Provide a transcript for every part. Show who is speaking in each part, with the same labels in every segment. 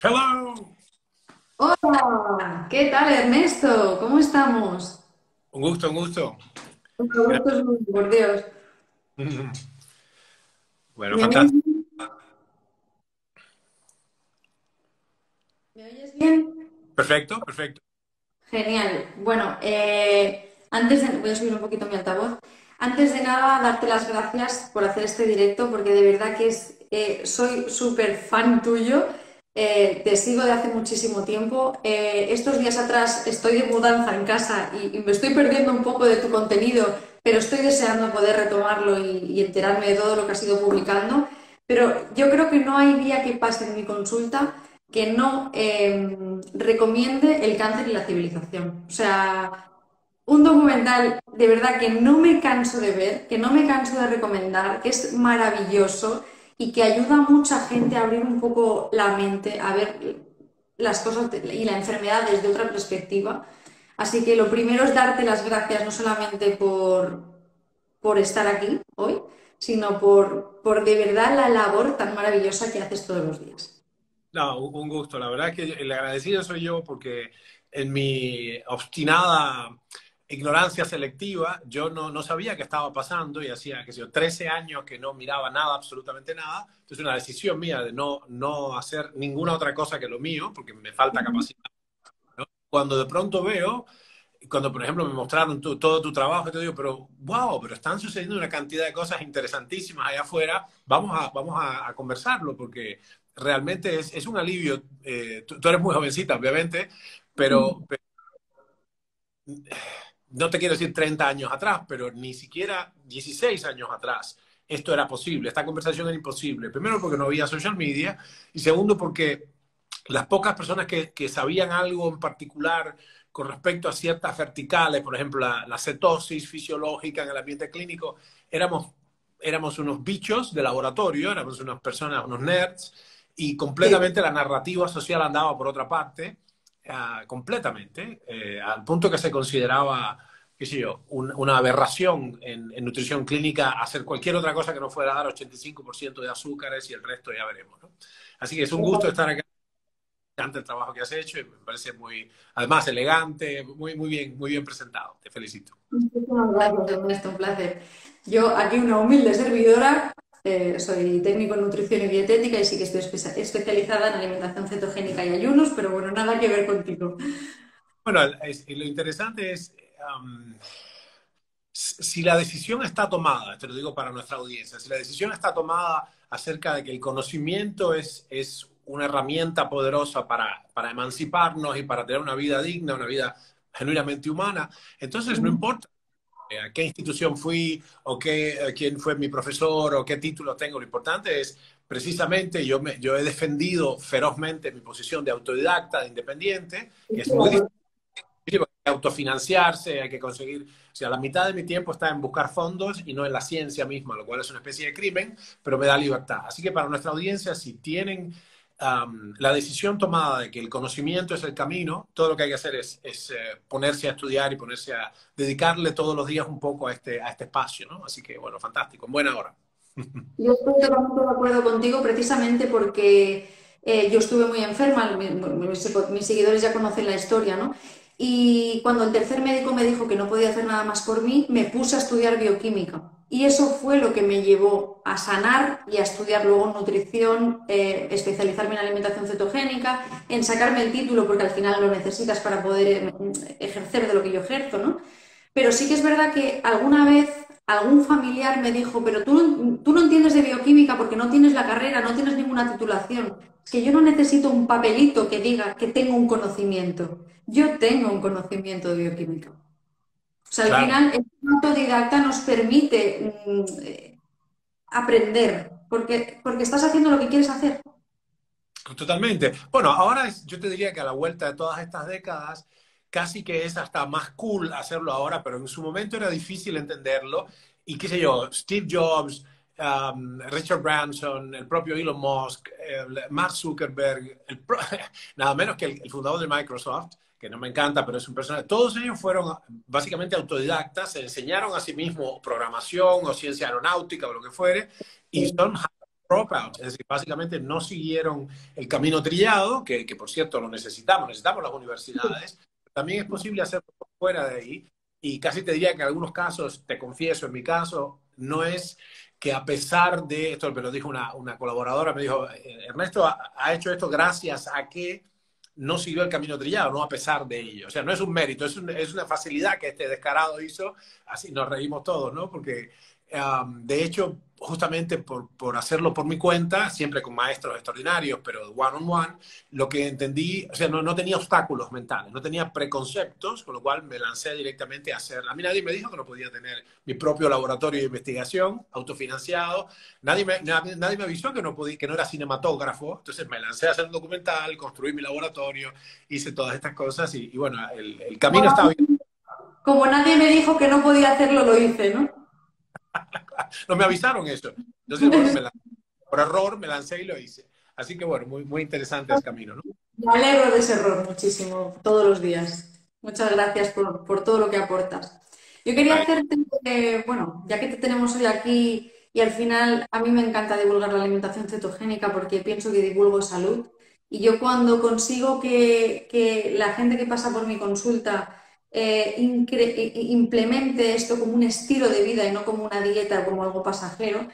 Speaker 1: Hello.
Speaker 2: Hola, ¿qué tal Ernesto? ¿Cómo estamos?
Speaker 1: Un gusto, un gusto.
Speaker 2: Por favor,
Speaker 1: Gracias.
Speaker 2: por Dios.
Speaker 1: Bueno,
Speaker 2: ¿Me oyes
Speaker 1: fantástico.
Speaker 2: bien? ¿Me oyes bien?
Speaker 1: Perfecto, perfecto.
Speaker 2: Genial. Bueno, voy a subir un poquito mi altavoz. Antes de nada, darte las gracias por hacer este directo, porque de verdad que soy súper fan tuyo. Te sigo de hace muchísimo tiempo. Estos días atrás estoy de mudanza en casa y me estoy perdiendo un poco de tu contenido, pero estoy deseando poder retomarlo y enterarme de todo lo que has ido publicando. Pero yo creo que no hay día que pase en mi consulta que no recomiende el cáncer y la civilización. O sea, un documental de verdad que no me canso de ver, que no me canso de recomendar, que es maravilloso y que ayuda a mucha gente a abrir un poco la mente, a ver las cosas y la enfermedad desde otra perspectiva. Así que lo primero es darte las gracias no solamente por estar aquí hoy, sino por de verdad la labor tan maravillosa que haces todos los días.
Speaker 1: No, un gusto. La verdad es que el agradecido soy yo porque en mi obstinada ignorancia selectiva yo no sabía qué estaba pasando y hacía, qué sé yo, 13 años que no miraba nada, absolutamente nada. Entonces una decisión mía de no hacer ninguna otra cosa que lo mío, porque me falta capacidad, ¿no? Cuando de pronto veo cuando, por ejemplo, me mostraron todo tu trabajo, te digo, pero wow, pero están sucediendo una cantidad de cosas interesantísimas allá afuera, vamos a conversarlo, porque realmente es un alivio. Tú eres muy jovencita, obviamente, pero no te quiero decir 30 años atrás, pero ni siquiera 16 años atrás esto era posible, esta conversación era imposible. Primero porque no había social media y segundo porque las pocas personas que sabían algo en particular con respecto a ciertas verticales, por ejemplo, la cetosis fisiológica en el ambiente clínico, éramos, éramos unos bichos de laboratorio, éramos unas personas, unos nerds, y
Speaker 2: Sí.
Speaker 1: completamente la narrativa social andaba por otra parte, completamente, al punto que se consideraba, qué sé yo, una aberración en nutrición clínica hacer cualquier otra cosa que no fuera dar 85% de azúcares y el resto ya veremos, ¿no? Así que es un gusto estar acá, encanta el trabajo que has hecho y me parece muy, además, elegante, muy bien presentado. Te felicito.
Speaker 2: Muchísimas gracias, Ernesto, un placer. Yo aquí una humilde servidora, soy técnico en nutrición y dietética y sí que estoy especializada en alimentación cetogénica y ayunos, pero bueno, nada que ver contigo.
Speaker 1: Bueno, lo interesante es, si la decisión está tomada, te lo digo para nuestra audiencia, si la decisión está tomada acerca de que el conocimiento es una herramienta poderosa para emanciparnos y para tener una vida digna, una vida genuinamente humana, entonces no importa a qué institución fui o quién fue mi profesor o qué título tengo. Lo importante es, precisamente, yo he defendido ferozmente mi posición de autodidacta, de independiente, que es muy difícil autofinanciarse, hay que conseguir, o sea, la mitad de mi tiempo está en buscar fondos y no en la ciencia misma, lo cual es una especie de crimen, pero me da libertad. Así que para nuestra audiencia, si tienen la decisión tomada de que el conocimiento es el camino, todo lo que hay que hacer es ponerse a estudiar y ponerse a dedicarle todos los días un poco a este espacio, ¿no? Así que, bueno, fantástico, en buena hora.
Speaker 2: Yo estoy totalmente de acuerdo contigo precisamente porque yo estuve muy enferma, mis seguidores ya conocen la historia, ¿no? Y cuando el tercer médico me dijo que no podía hacer nada más por mí, me puse a estudiar bioquímica. Y eso fue lo que me llevó a sanar y a estudiar luego nutrición, especializarme en alimentación cetogénica, en sacarme el título, porque al final lo necesitas para poder ejercer de lo que yo ejerzo, ¿no? Pero sí que es verdad que alguna vez algún familiar me dijo, pero tú no entiendes de bioquímica porque no tienes la carrera, no tienes ninguna titulación. Es que yo no necesito un papelito que diga que tengo un conocimiento. Yo tengo un conocimiento de bioquímica. O sea, al
Speaker 1: Claro,
Speaker 2: final, el autodidacta nos permite aprender porque estás haciendo lo que quieres hacer.
Speaker 1: totalmente. Bueno, ahora yo te diría que a la vuelta de todas estas décadas, casi que es hasta más cool hacerlo ahora, pero en su momento era difícil entenderlo. Y qué sé yo, Steve Jobs, Richard Branson, el propio Elon Musk, Mark Zuckerberg, nada menos que el fundador de Microsoft, que no me encanta, pero es un personaje. Todos ellos fueron básicamente autodidactas, se enseñaron a sí mismos programación o ciencia aeronáutica o lo que fuere, y son dropout, es decir, básicamente no siguieron el camino trillado, que por cierto lo necesitamos las universidades. También es posible hacerlo por fuera de ahí, y casi te diría que en algunos casos, te confieso, en mi caso, no es que a pesar de esto, me lo dijo una colaboradora, me dijo, Ernesto ha hecho esto gracias a que no siguió el camino trillado, no a pesar de ello. O sea, no es un mérito, es una facilidad que este descarado hizo, así nos reímos todos, ¿no? Porque, de hecho, justamente por hacerlo por mi cuenta, siempre con maestros extraordinarios, pero one-on-one, lo que entendí, o sea, no tenía obstáculos mentales, no tenía preconceptos, con lo cual me lancé directamente a hacer. A mí nadie me dijo que no podía tener mi propio laboratorio de investigación, autofinanciado. Nadie me avisó que no podía, que no era cinematógrafo. Entonces me lancé a hacer un documental, construí mi laboratorio, hice todas estas cosas y bueno, el camino estaba bien.
Speaker 2: Como nadie me dijo que no podía hacerlo, lo hice, ¿no?
Speaker 1: No me avisaron eso. Entonces, bueno, por error me lancé y lo hice. Así que bueno, muy interesante ese camino, ¿no?
Speaker 2: Me alegro de ese error muchísimo todos los días. Muchas gracias por todo lo que aportas. Yo quería
Speaker 1: Vale.
Speaker 2: hacerte, bueno, ya que te tenemos hoy aquí y al final a mí me encanta divulgar la alimentación cetogénica porque pienso que divulgo salud. Y yo cuando consigo que la gente que pasa por mi consulta implemente esto como un estilo de vida y no como una dieta o como algo pasajero,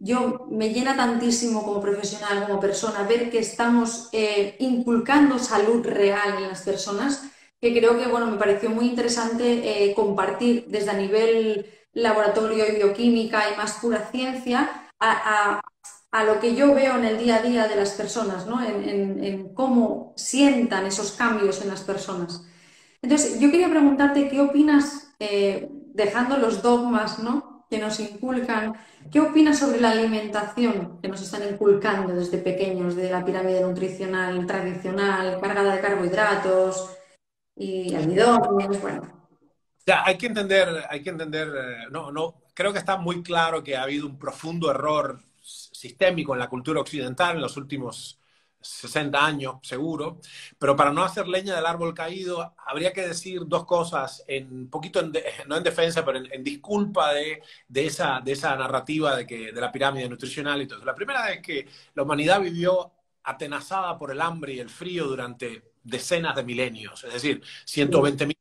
Speaker 2: yo me llena tantísimo como profesional, como persona, ver que estamos inculcando salud real en las personas, que creo que bueno, me pareció muy interesante compartir desde a nivel laboratorio y bioquímica y más pura ciencia a lo que yo veo en el día a día de las personas, ¿no? En cómo sientan esos cambios en las personas. Entonces, yo quería preguntarte qué opinas, dejando los dogmas, ¿no?, que nos inculcan, ¿qué opinas sobre la alimentación que nos están inculcando desde pequeños, de la pirámide nutricional tradicional, cargada de carbohidratos y almidones? Bueno,
Speaker 1: Ya, hay que entender, no, creo que está muy claro que ha habido un profundo error sistémico en la cultura occidental en los últimos 60 años, seguro, pero para no hacer leña del árbol caído, habría que decir dos cosas, un poquito, no en defensa, pero en disculpa de esa narrativa de la pirámide nutricional y todo. La primera es que la humanidad vivió atenazada por el hambre y el frío durante decenas de milenios, es decir, 120.000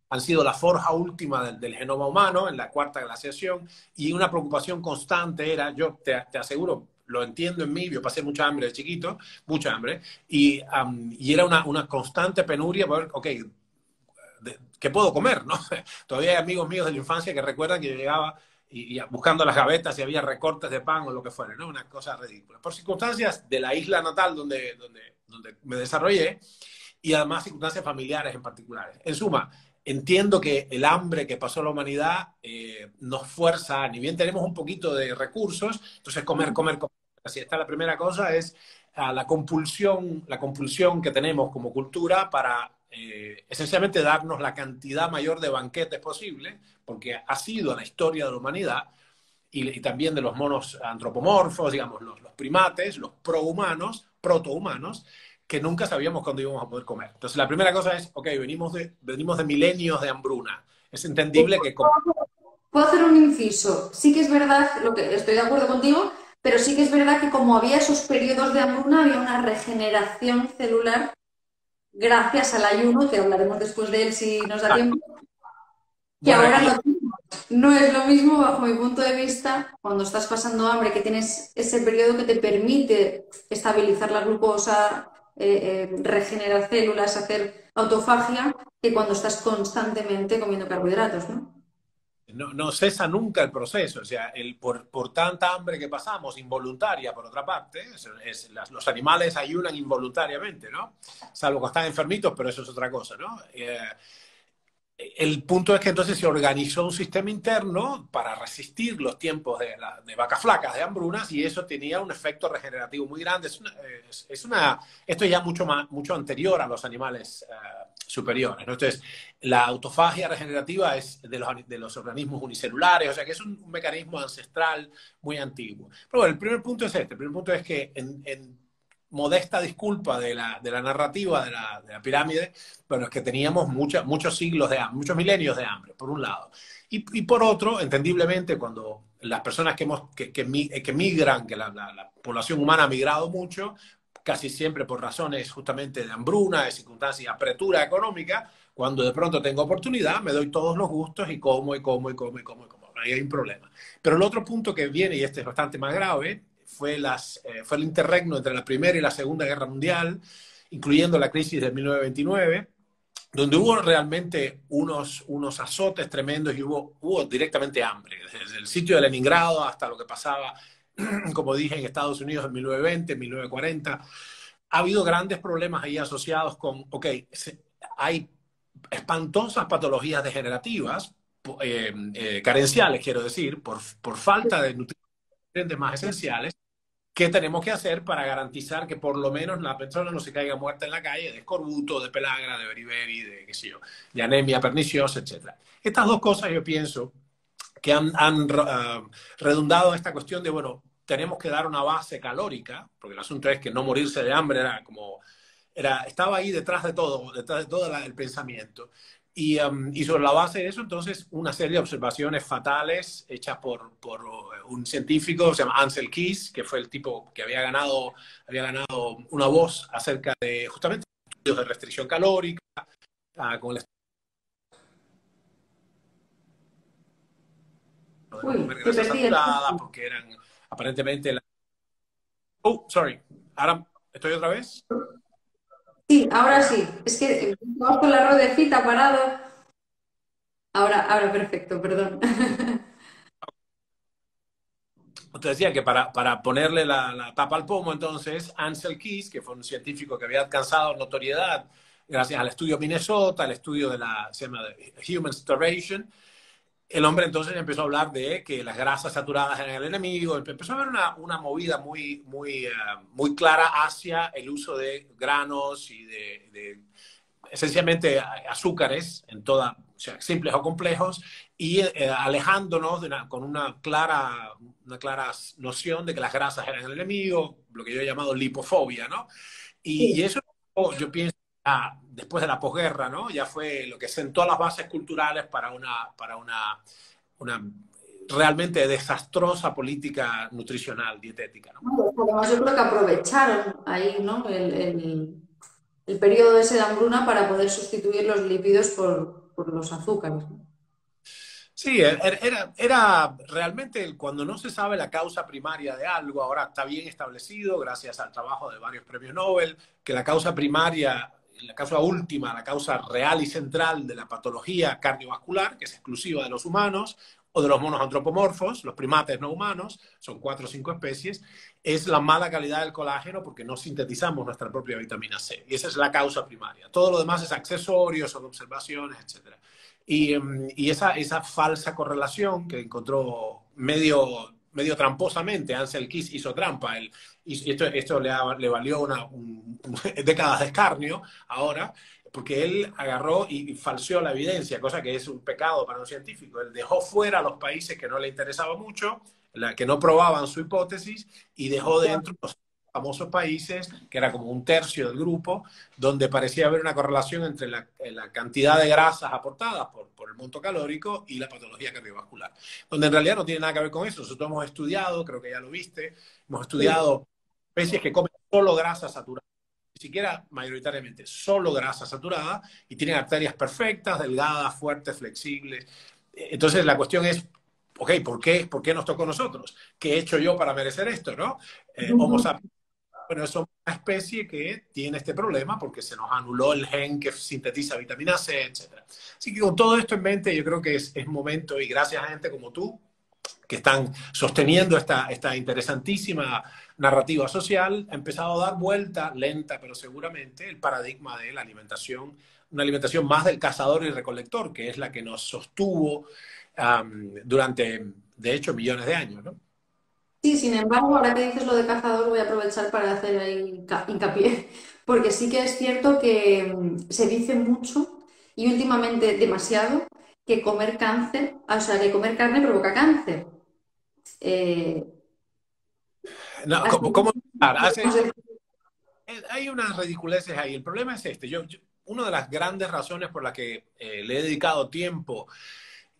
Speaker 1: han sido la forja última del genoma humano en la cuarta glaciación, y una preocupación constante era, yo te aseguro, lo entiendo en mí, yo pasé mucha hambre de chiquito, mucha hambre, y era una constante penuria por, ok, ¿qué puedo comer? ¿No? Todavía hay amigos míos de la infancia que recuerdan que yo llegaba y buscando las gavetas y había recortes de pan o lo que fuera, ¿no? Una cosa ridícula. Por circunstancias de la isla natal donde me desarrollé, y además circunstancias familiares en particular. En suma, entiendo que el hambre que pasó la humanidad nos fuerza, ni bien tenemos un poquito de recursos, entonces comer, comer, comer. Así está, la primera cosa es la compulsión que tenemos como cultura para esencialmente darnos la cantidad mayor de banquetes posible, porque ha sido la historia de la humanidad y también de los monos antropomorfos, digamos, los primates, los protohumanos, que nunca sabíamos cuándo íbamos a poder comer. Entonces, la primera cosa es, ok, venimos de milenios de hambruna. Es entendible que...
Speaker 2: puedo hacer un inciso. Sí que es verdad, lo que estoy de acuerdo contigo, pero sí que es verdad que como había esos periodos de hambruna, había una regeneración celular gracias al ayuno, que hablaremos después de él si nos da tiempo, que
Speaker 1: Bueno,
Speaker 2: ahora no es lo mismo bajo mi punto de vista cuando estás pasando hambre, que tienes ese periodo que te permite estabilizar la glucosa, regenerar células, hacer autofagia, que cuando estás constantemente comiendo carbohidratos, ¿no?
Speaker 1: no cesa nunca el proceso, o sea, por tanta hambre que pasamos, involuntaria por otra parte, los animales ayunan involuntariamente, ¿no? Salvo que están enfermitos, pero eso es otra cosa, ¿no? El punto es que entonces se organizó un sistema interno para resistir los tiempos de vacas flacas, de hambrunas, y eso tenía un efecto regenerativo muy grande. Esto es ya mucho anterior a los animales superiores, ¿no? Entonces, la autofagia regenerativa es de los organismos unicelulares, o sea que es un mecanismo ancestral muy antiguo. Pero bueno, el primer punto es este. El primer punto es que modesta disculpa de la narrativa de la pirámide, pero es que teníamos muchos siglos de hambre, muchos milenios de hambre, por un lado. Y por otro, entendiblemente, cuando las personas que migran, que la población humana ha migrado mucho, casi siempre por razones justamente de hambruna, de circunstancias, apretura económica, cuando de pronto tengo oportunidad, me doy todos los gustos y como, y como, y como, y como, y como. Ahí hay un problema. Pero el otro punto que viene, y este es bastante más grave, fue el interregno entre la Primera y la Segunda Guerra Mundial, incluyendo la crisis de 1929, donde hubo realmente unos azotes tremendos y hubo directamente hambre, desde el sitio de Leningrado hasta lo que pasaba, como dije, en Estados Unidos en 1920, 1940. Ha habido grandes problemas ahí asociados con, ok, hay espantosas patologías degenerativas, carenciales, quiero decir, por falta de nutrientes más esenciales. ¿Qué tenemos que hacer para garantizar que por lo menos la persona no se caiga muerta en la calle de escorbuto, de pelagra, de beriberi, de qué sé yo, de anemia perniciosa, etcétera? Estas dos cosas yo pienso que han redundado en esta cuestión de, bueno, tenemos que dar una base calórica, porque el asunto es que no morirse de hambre estaba ahí detrás de todo el pensamiento. Y sobre la base de eso, entonces, una serie de observaciones fatales hechas por un científico, se llama Ansel Keys, que fue el tipo que había ganado una voz acerca de justamente estudios de restricción calórica, con el de no
Speaker 2: Uy,
Speaker 1: comer
Speaker 2: te
Speaker 1: grasas
Speaker 2: perdí.
Speaker 1: saturadas, porque eran aparentemente... Oh, sorry. Ahora, ¿estoy otra vez?
Speaker 2: Sí, ahora sí. Es que vamos con la ruedecita parado. Ahora perfecto, perdón.
Speaker 1: Te decía que para ponerle la tapa al pomo, entonces, Ansel Keys, que fue un científico que había alcanzado notoriedad gracias al estudio Minnesota, al estudio se llama Human Starvation, el hombre entonces empezó a hablar de que las grasas saturadas eran el enemigo, empezó a haber una movida muy clara hacia el uso de granos y de esencialmente azúcares, o sea, simples o complejos, y alejándonos con una clara noción de que las grasas eran el enemigo, lo que yo he llamado lipofobia, ¿no? Y
Speaker 2: Sí.
Speaker 1: eso yo pienso, después de la posguerra, ¿no? Ya fue lo que sentó las bases culturales para una realmente desastrosa política nutricional, dietética, ¿no?
Speaker 2: Además, yo creo que aprovecharon ahí, ¿no? El periodo ese de hambruna para poder sustituir los lípidos por los azúcares, ¿no?
Speaker 1: Sí, era realmente cuando no se sabe la causa primaria de algo, ahora está bien establecido, gracias al trabajo de varios premios Nobel, que la causa primaria, la causa última, la causa real y central de la patología cardiovascular, que es exclusiva de los humanos o de los monos antropomorfos, los primates no humanos, son 4 o 5 especies, es la mala calidad del colágeno porque no sintetizamos nuestra propia vitamina C. Y esa es la causa primaria. Todo lo demás es accesorio, son observaciones, etcétera. Y esa falsa correlación que encontró medio tramposamente, Ansel Keys hizo trampa, y esto le valió décadas de escarnio ahora, porque él agarró y falseó la evidencia, cosa que es un pecado para un científico. Él dejó fuera a los países que no le interesaba mucho, que no probaban su hipótesis, y dejó dentro los famosos países, que era como un tercio del grupo, donde parecía haber una correlación entre la cantidad de grasas aportadas por el monto calórico y la patología cardiovascular, donde en realidad no tiene nada que ver con eso. Nosotros hemos estudiado, creo que ya lo viste, hemos
Speaker 2: Sí.
Speaker 1: estudiado especies que comen solo grasa saturada, ni siquiera mayoritariamente, solo grasa saturada, y tienen arterias perfectas, delgadas, fuertes, flexibles. Entonces la cuestión es, ok, ¿por qué nos tocó a nosotros? ¿Qué he hecho yo para merecer esto, no? Homo
Speaker 2: Ujú.
Speaker 1: sapiens. Bueno, somos una especie que tiene este problema porque se nos anuló el gen que sintetiza vitamina C, etc. Así que con todo esto en mente, yo creo que es momento, y gracias a gente como tú, que están sosteniendo esta interesantísima narrativa social, ha empezado a dar vuelta, lenta pero seguramente, el paradigma de la alimentación, una alimentación más del cazador y recolector, que es la que nos sostuvo durante, de hecho, millones de años, ¿no?
Speaker 2: Sí, sin embargo, ahora que dices lo de cazador, voy a aprovechar para hacer ahí hincapié, porque sí que es cierto que se dice mucho y últimamente demasiado que comer cáncer, o sea, que comer carne provoca cáncer. Eh,
Speaker 1: No,
Speaker 2: hasta
Speaker 1: ¿cómo?
Speaker 2: podemos decir.
Speaker 1: hay unas ridiculeces ahí. El problema es este. Una de las grandes razones por las que le he dedicado tiempo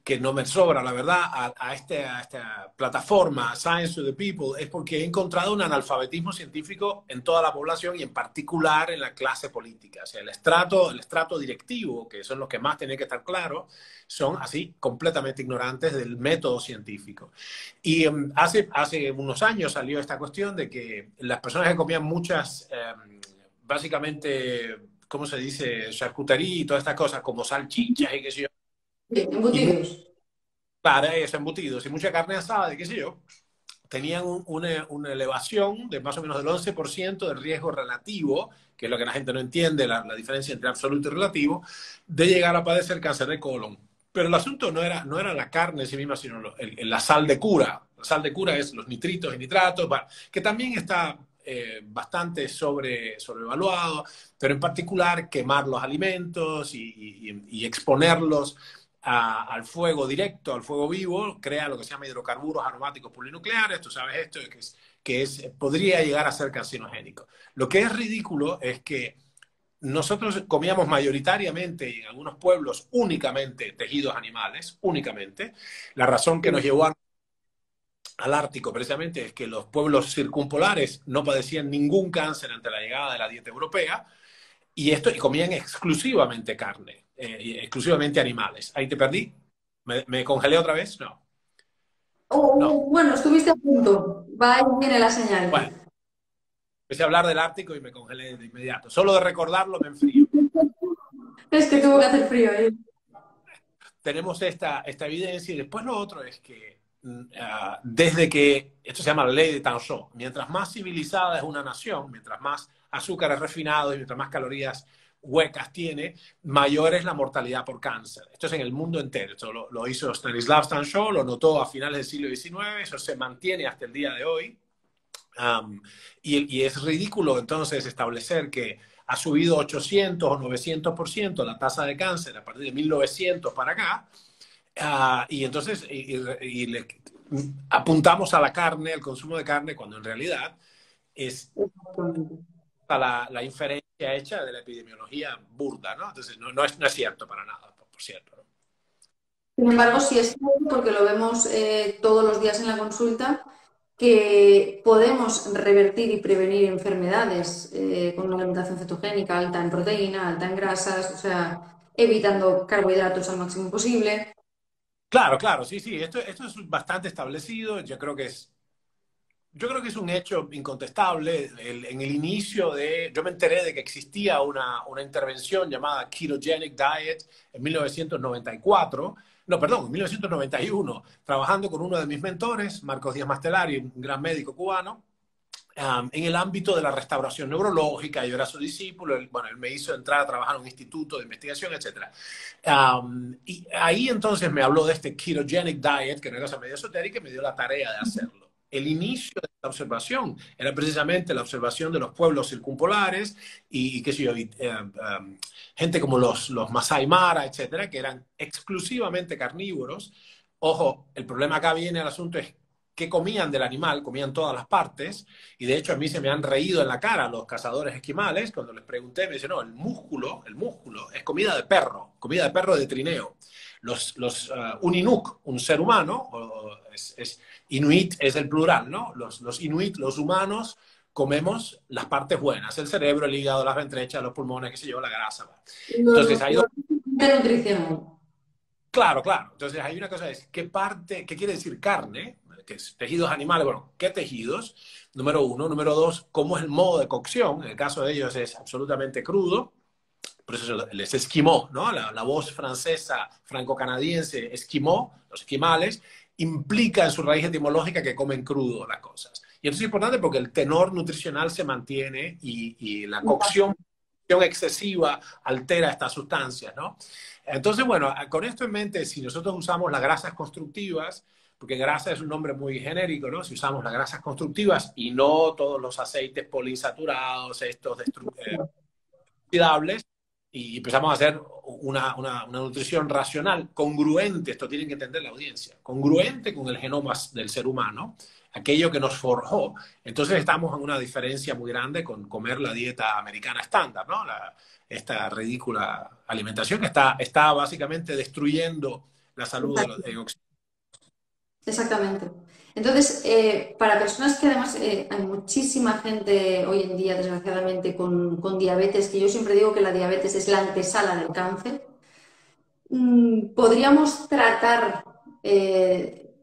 Speaker 1: que no me sobra, la verdad, a esta plataforma Science to the People es porque he encontrado un analfabetismo científico en toda la población y en particular en la clase política. O sea, el estrato directivo, que son los que más tienen que estar claros, son así completamente ignorantes del método científico. Y hace unos años salió esta cuestión de que las personas que comían muchas, básicamente, ¿cómo se dice? Charcutería y todas estas cosas, como salchichas y qué sé yo, y
Speaker 2: Embutidos.
Speaker 1: para eso, embutidos y mucha carne asada, de qué sé yo, tenían una elevación de más o menos del 11% del riesgo relativo, que es lo que la gente no entiende, la diferencia entre absoluto y relativo, de llegar a padecer cáncer de colon. Pero el asunto no era la carne en sí misma, sino la sal de cura. La sal de cura es los nitritos y nitratos, que también está bastante sobrevaluado, pero en particular quemar los alimentos y exponerlos al fuego directo, al fuego vivo, crea lo que se llama hidrocarburos aromáticos polinucleares, tú sabes esto, podría llegar a ser carcinogénico. Lo que es ridículo es que nosotros comíamos mayoritariamente y en algunos pueblos únicamente tejidos animales, únicamente. La razón que nos llevó al Ártico precisamente es que los pueblos circumpolares no padecían ningún cáncer ante la llegada de la dieta europea y comían exclusivamente carne, exclusivamente animales. Ahí te perdí. ¿Me congelé otra vez? No. No.
Speaker 2: Bueno, estuviste a punto. Va y viene la
Speaker 1: Bueno,
Speaker 2: señal.
Speaker 1: empecé a hablar del Ártico y me congelé de inmediato. Solo de recordarlo me enfrío.
Speaker 2: Es que tuvo que hacer frío, ¿eh?
Speaker 1: Tenemos esta evidencia y después lo otro es que desde que, esto se llama la ley de Tanzhou, mientras más civilizada es una nación, mientras más azúcares refinados y mientras más calorías huecas tiene, mayor es la mortalidad por cáncer. Esto es en el mundo entero. Esto lo hizo Stanislav Tanzhou, lo notó a finales del siglo XIX, eso se mantiene hasta el día de hoy. Y es ridículo entonces establecer que ha subido 800 o 900% la tasa de cáncer a partir de 1900 para acá, y entonces le apuntamos a la carne, al consumo de carne, cuando en realidad es la inferencia hecha de la epidemiología burda, ¿no? Entonces no es cierto para nada, por cierto, ¿no?
Speaker 2: Sin embargo, sí es cierto, porque lo vemos todos los días en la consulta, que podemos revertir y prevenir enfermedades con una alimentación cetogénica alta en proteína, alta en grasas, o sea, evitando carbohidratos al máximo posible.
Speaker 1: Claro, claro, sí, sí, esto es bastante establecido, yo creo que es un hecho incontestable. En el inicio yo me enteré de que existía una intervención llamada Ketogenic Diet en 1994, no, perdón, en 1991, trabajando con uno de mis mentores, Marcos Díaz Mastelari, un gran médico cubano, en el ámbito de la restauración neurológica. Yo era su discípulo, él me hizo entrar a trabajar en un instituto de investigación, etc. Y ahí entonces me habló de este ketogenic diet, que es una cosa medio esotérica, y me dio la tarea de hacerlo. El inicio de la observación era precisamente la observación de los pueblos circumpolares y qué sé yo, gente como los Masai Mara, etcétera, que eran exclusivamente carnívoros. Ojo, el problema acá viene al asunto es qué comían del animal, comían todas las partes, y de hecho a mí se me han reído en la cara los cazadores esquimales, cuando les pregunté, me dicen, no, el músculo es comida de perro de trineo. Los Uninuk, un ser humano, Inuit es el plural, ¿no? Los Inuit, los humanos, comemos las partes buenas, el cerebro, el hígado, las ventrechas, los pulmones, qué sé yo, la grasa. Entonces hay
Speaker 2: De nutrición.
Speaker 1: claro, claro. Entonces hay una cosa, ¿qué quiere decir carne? Que es tejidos animales, bueno, ¿qué tejidos? Número uno. Número dos, ¿cómo es el modo de cocción? En el caso de ellos es absolutamente crudo, por eso les esquimó, ¿no? La voz francesa, franco-canadiense, esquimó, los esquimales, implica en su raíz etimológica que comen crudo las cosas. Y esto es importante porque el tenor nutricional se mantiene y la cocción excesiva altera estas sustancias, ¿no? Entonces, bueno, con esto en mente, si nosotros usamos las grasas constructivas, porque grasa es un nombre muy genérico, ¿no? Si usamos las grasas constructivas y no todos los aceites poliinsaturados, estos oxidables, y empezamos a hacer una nutrición racional, congruente, esto tienen que entender la audiencia, congruente con el genoma del ser humano, aquello que nos forjó. Entonces estamos en una diferencia muy grande con comer la dieta americana estándar, ¿no? Esta ridícula alimentación que está básicamente destruyendo la salud de
Speaker 2: Exacto.
Speaker 1: en Occidente.
Speaker 2: Exactamente. Entonces, para personas que además hay muchísima gente hoy en día, desgraciadamente, con diabetes, que yo siempre digo que la diabetes es la antesala del cáncer. Podríamos tratar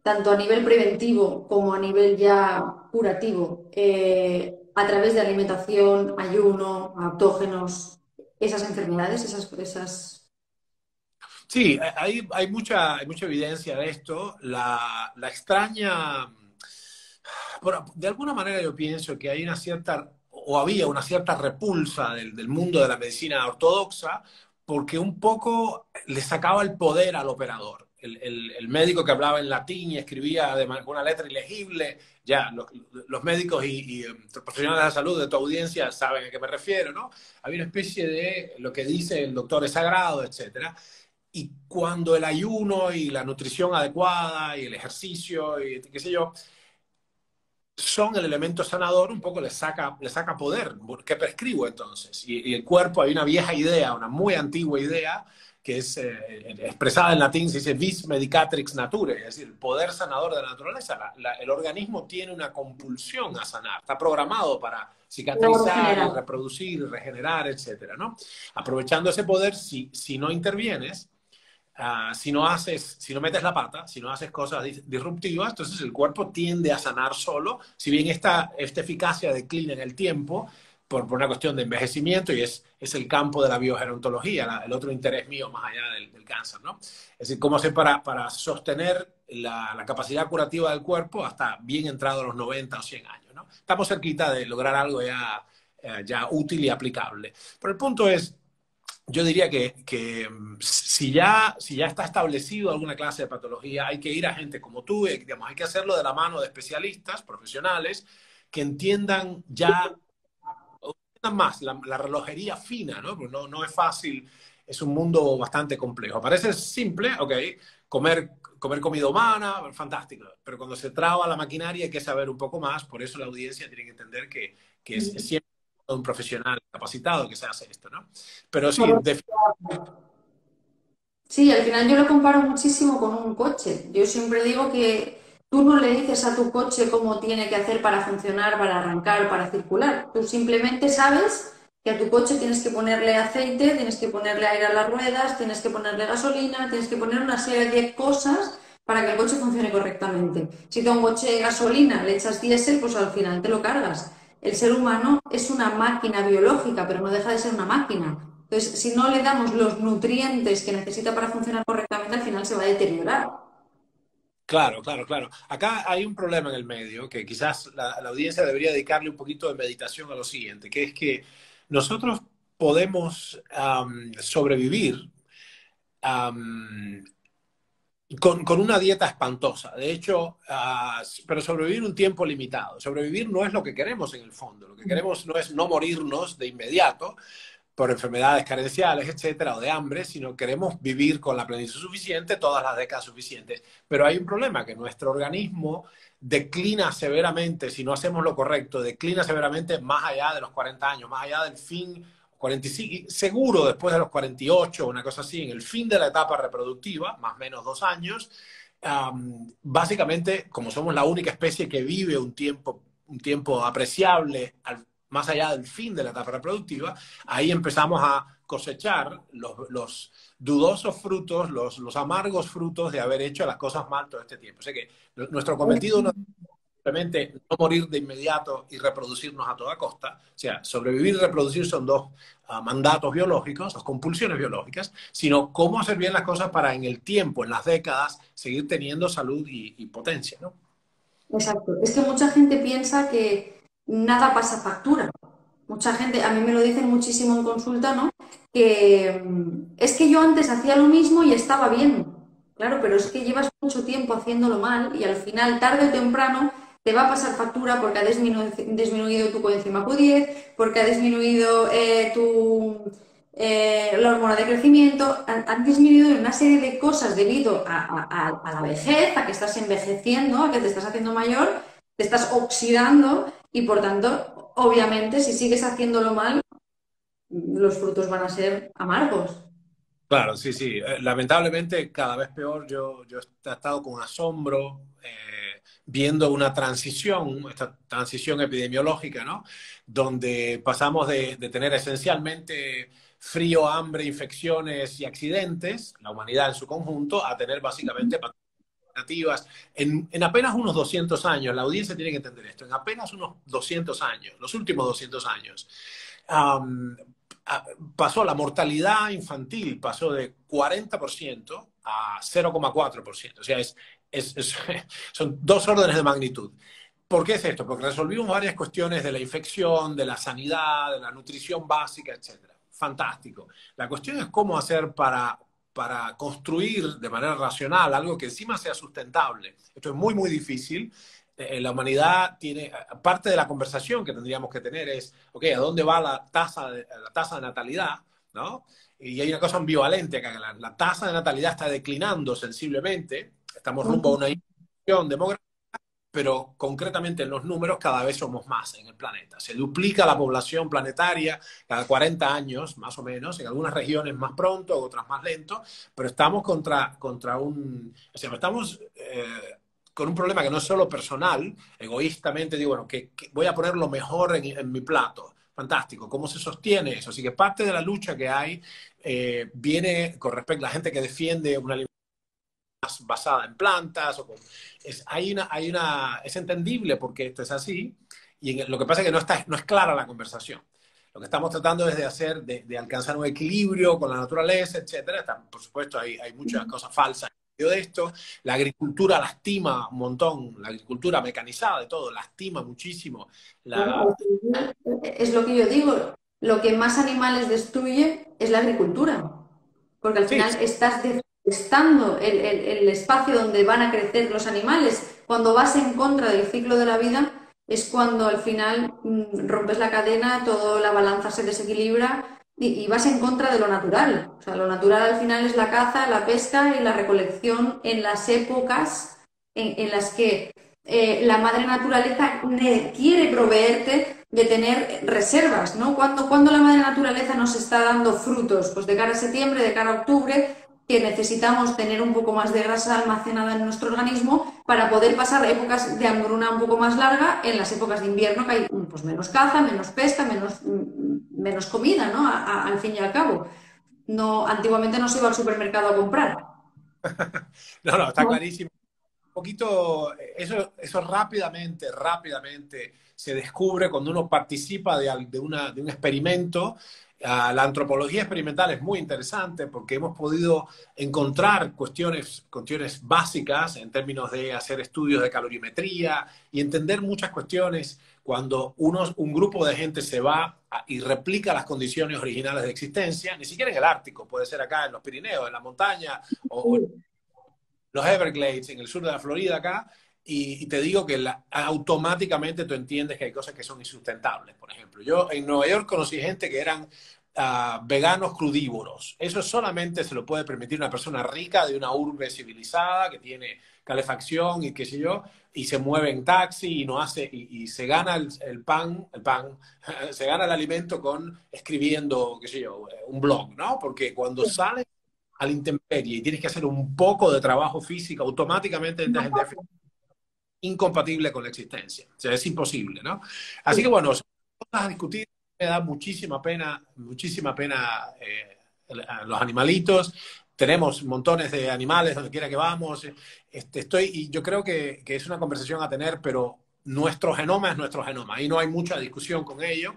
Speaker 2: tanto a nivel preventivo como a nivel ya curativo a través de alimentación, ayuno, autógenos, esas enfermedades, esas...
Speaker 1: Sí, hay mucha evidencia de esto. La extraña, bueno, de alguna manera yo pienso que hay una cierta, o había una cierta repulsa del mundo de la medicina ortodoxa, porque un poco le sacaba el poder al operador. El médico que hablaba en latín y escribía con una letra ilegible, ya los médicos y profesionales de la salud de tu audiencia saben a qué me refiero, ¿no? Había una especie de lo que dice el doctor es sagrado, etcétera. Y cuando el ayuno y la nutrición adecuada y el ejercicio y qué sé yo, son el elemento sanador, un poco le saca poder. ¿Qué prescribo entonces? Y el cuerpo, hay una vieja idea, una muy antigua idea, que es expresada en latín, se dice vis medicatrix nature, es decir, el poder sanador de la naturaleza. El organismo tiene una compulsión a sanar, está programado para
Speaker 2: Luego
Speaker 1: cicatrizar y
Speaker 2: general.
Speaker 1: reproducir, y regenerar, etcétera, ¿no? Aprovechando ese poder, si no intervienes, si no metes la pata, si no haces cosas disruptivas, entonces el cuerpo tiende a sanar solo, si bien esta eficacia declina en el tiempo por una cuestión de envejecimiento y es el campo de la biogerontología, el otro interés mío más allá del cáncer, ¿no? Es decir, cómo hacer para sostener la capacidad curativa del cuerpo hasta bien entrado a los 90 o 100 años, ¿no? Estamos cerquita de lograr algo ya útil y aplicable. Pero el punto es, yo diría que si ya está establecido alguna clase de patología, hay que ir a gente como tú, y, digamos, hay que hacerlo de la mano de especialistas, profesionales, que entiendan ya entiendan más la relojería fina, ¿no? Porque no es fácil, es un mundo bastante complejo. Parece simple, ok, comer comida humana, fantástico, pero cuando se traba la maquinaria hay que saber un poco más, por eso la audiencia tiene que entender que es siempre un profesional capacitado que se hace esto, ¿no? Pero sí,
Speaker 2: Sí, al final yo lo comparo muchísimo con un coche. Yo siempre digo que tú no le dices a tu coche cómo tiene que hacer para funcionar, para arrancar, para circular. Tú simplemente sabes que a tu coche tienes que ponerle aceite, tienes que ponerle aire a las ruedas, tienes que ponerle gasolina, tienes que poner una serie de cosas para que el coche funcione correctamente. Si tú a un coche de gasolina le echas diésel, pues al final te lo cargas. El ser humano es una máquina biológica, pero no deja de ser una máquina. Entonces, si no le damos los nutrientes que necesita para funcionar correctamente, al final se va a deteriorar.
Speaker 1: claro, claro, claro. Acá hay un problema en el medio que quizás la audiencia debería dedicarle un poquito de meditación a lo siguiente, que es que nosotros podemos sobrevivir am, con una dieta espantosa. De hecho, pero sobrevivir un tiempo limitado. Sobrevivir no es lo que queremos en el fondo. Lo que queremos no es no morirnos de inmediato, por enfermedades carenciales, etcétera, o de hambre, sino queremos vivir con la plenitud suficiente todas las décadas suficientes. Pero hay un problema, que nuestro organismo declina severamente, si no hacemos lo correcto, declina severamente más allá de los 40 años, más allá del fin, 45, seguro después de los 48, una cosa así, en el fin de la etapa reproductiva, más o menos 2 años, básicamente, como somos la única especie que vive un tiempo apreciable más allá del fin de la etapa reproductiva, ahí empezamos a cosechar los dudosos frutos, los amargos frutos de haber hecho las cosas mal todo este tiempo. O sea que nuestro cometido no es simplemente no morir de inmediato y reproducirnos a toda costa. O sea, sobrevivir y reproducir son dos mandatos biológicos, dos compulsiones biológicas, sino cómo hacer bien las cosas para en el tiempo, en las décadas, seguir teniendo salud y potencia, ¿no?
Speaker 2: Exacto. Es que mucha gente piensa que nada pasa factura. Mucha gente, a mí me lo dicen muchísimo en consulta, ¿no? Que es que yo antes hacía lo mismo y estaba bien. Claro, pero es que llevas mucho tiempo haciéndolo mal y al final, tarde o temprano, te va a pasar factura porque ha disminuido tu coenzima Q10, porque ha disminuido la hormona de crecimiento, han disminuido una serie de cosas debido a la vejez, a que estás envejeciendo, a que te estás haciendo mayor, te estás oxidando y por tanto, obviamente, si sigues haciéndolo mal, los frutos van a ser amargos.
Speaker 1: Claro, sí, sí. Lamentablemente cada vez peor. Yo he estado con asombro viendo una transición, esta transición epidemiológica, ¿no? Donde pasamos de tener esencialmente frío, hambre, infecciones y accidentes, la humanidad en su conjunto, a tener básicamente alternativas en apenas unos 200 años. La audiencia tiene que entender esto. En apenas unos 200 años, los últimos 200 años. Um, Pasó la mortalidad infantil, pasó de 40% a 0,4%. O sea, son dos órdenes de magnitud. ¿Por qué es esto? Porque resolvimos varias cuestiones de la infección, de la sanidad, de la nutrición básica, etcétera. Fantástico. La cuestión es cómo hacer para construir de manera racional algo que encima sea sustentable. Esto es muy, muy difícil. La humanidad tiene, parte de la conversación que tendríamos que tener es, ok, ¿a dónde va la tasa de natalidad? ¿No? Y hay una cosa ambivalente acá, la tasa de natalidad está declinando sensiblemente, estamos rumbo a una inflación demográfica, pero concretamente en los números cada vez somos más en el planeta. Se duplica la población planetaria cada 40 años, más o menos, en algunas regiones más pronto, otras más lento, pero estamos contra un... O sea, estamos con un problema que no es solo personal, egoístamente digo, bueno, que voy a poner lo mejor en mi plato. Fantástico, ¿cómo se sostiene eso? Así que parte de la lucha que hay viene con respecto a la gente que defiende una basada en plantas. Es entendible porque esto es así, y lo que pasa es que no es clara la conversación. Lo que estamos tratando es de hacer, de alcanzar un equilibrio con la naturaleza, etcétera. Por supuesto, hay muchas cosas falsas en medio de esto. La agricultura lastima un montón, la agricultura mecanizada de todo, lastima muchísimo.
Speaker 2: Bueno,
Speaker 1: La...
Speaker 2: es lo que yo digo, lo que más animales destruye es la agricultura, porque al
Speaker 1: Sí,
Speaker 2: final estás deforestando el espacio donde van a crecer los animales. Cuando vas en contra del ciclo de la vida es cuando al final rompes la cadena, toda la balanza se desequilibra y vas en contra de lo natural. O sea, lo natural al final es la caza, la pesca y la recolección en las épocas en las que la madre naturaleza quiere proveerte de tener reservas, ¿no? Cuando la madre naturaleza nos está dando frutos, pues de cara a septiembre, de cara a octubre, que necesitamos tener un poco más de grasa almacenada en nuestro organismo para poder pasar épocas de hambruna un poco más larga en las épocas de invierno que hay pues, menos caza, menos pesca, menos comida, ¿no? Al fin y al cabo. No, antiguamente no se iba al supermercado a comprar.
Speaker 1: no, no, está clarísimo. Poquito, eso rápidamente se descubre cuando uno participa de un experimento. La antropología experimental es muy interesante porque hemos podido encontrar cuestiones básicas en términos de hacer estudios de calorimetría y entender muchas cuestiones cuando un grupo de gente se va y replica las condiciones originales de existencia, ni siquiera en el Ártico, puede ser acá en los Pirineos, en la montaña o los Everglades, en el sur de la Florida acá, y te digo que automáticamente tú entiendes que hay cosas que son insustentables. Por ejemplo, yo en Nueva York conocí gente que eran veganos crudívoros. Eso solamente se lo puede permitir una persona rica de una urbe civilizada que tiene calefacción y qué sé yo, y se mueve en taxi y no hace y se gana el pan, se gana el alimento con escribiendo, qué sé yo, un blog, ¿no? Porque cuando sale a la intemperie y tienes que hacer un poco de trabajo físico, automáticamente entras en déficit incompatible con la existencia. O sea, es imposible, ¿no? Así que bueno, son cosas a discutir. Me da muchísima pena los animalitos. Tenemos montones de animales donde quiera que vamos. Y yo creo que es una conversación a tener, pero nuestro genoma es nuestro genoma. Ahí no hay mucha discusión con ello.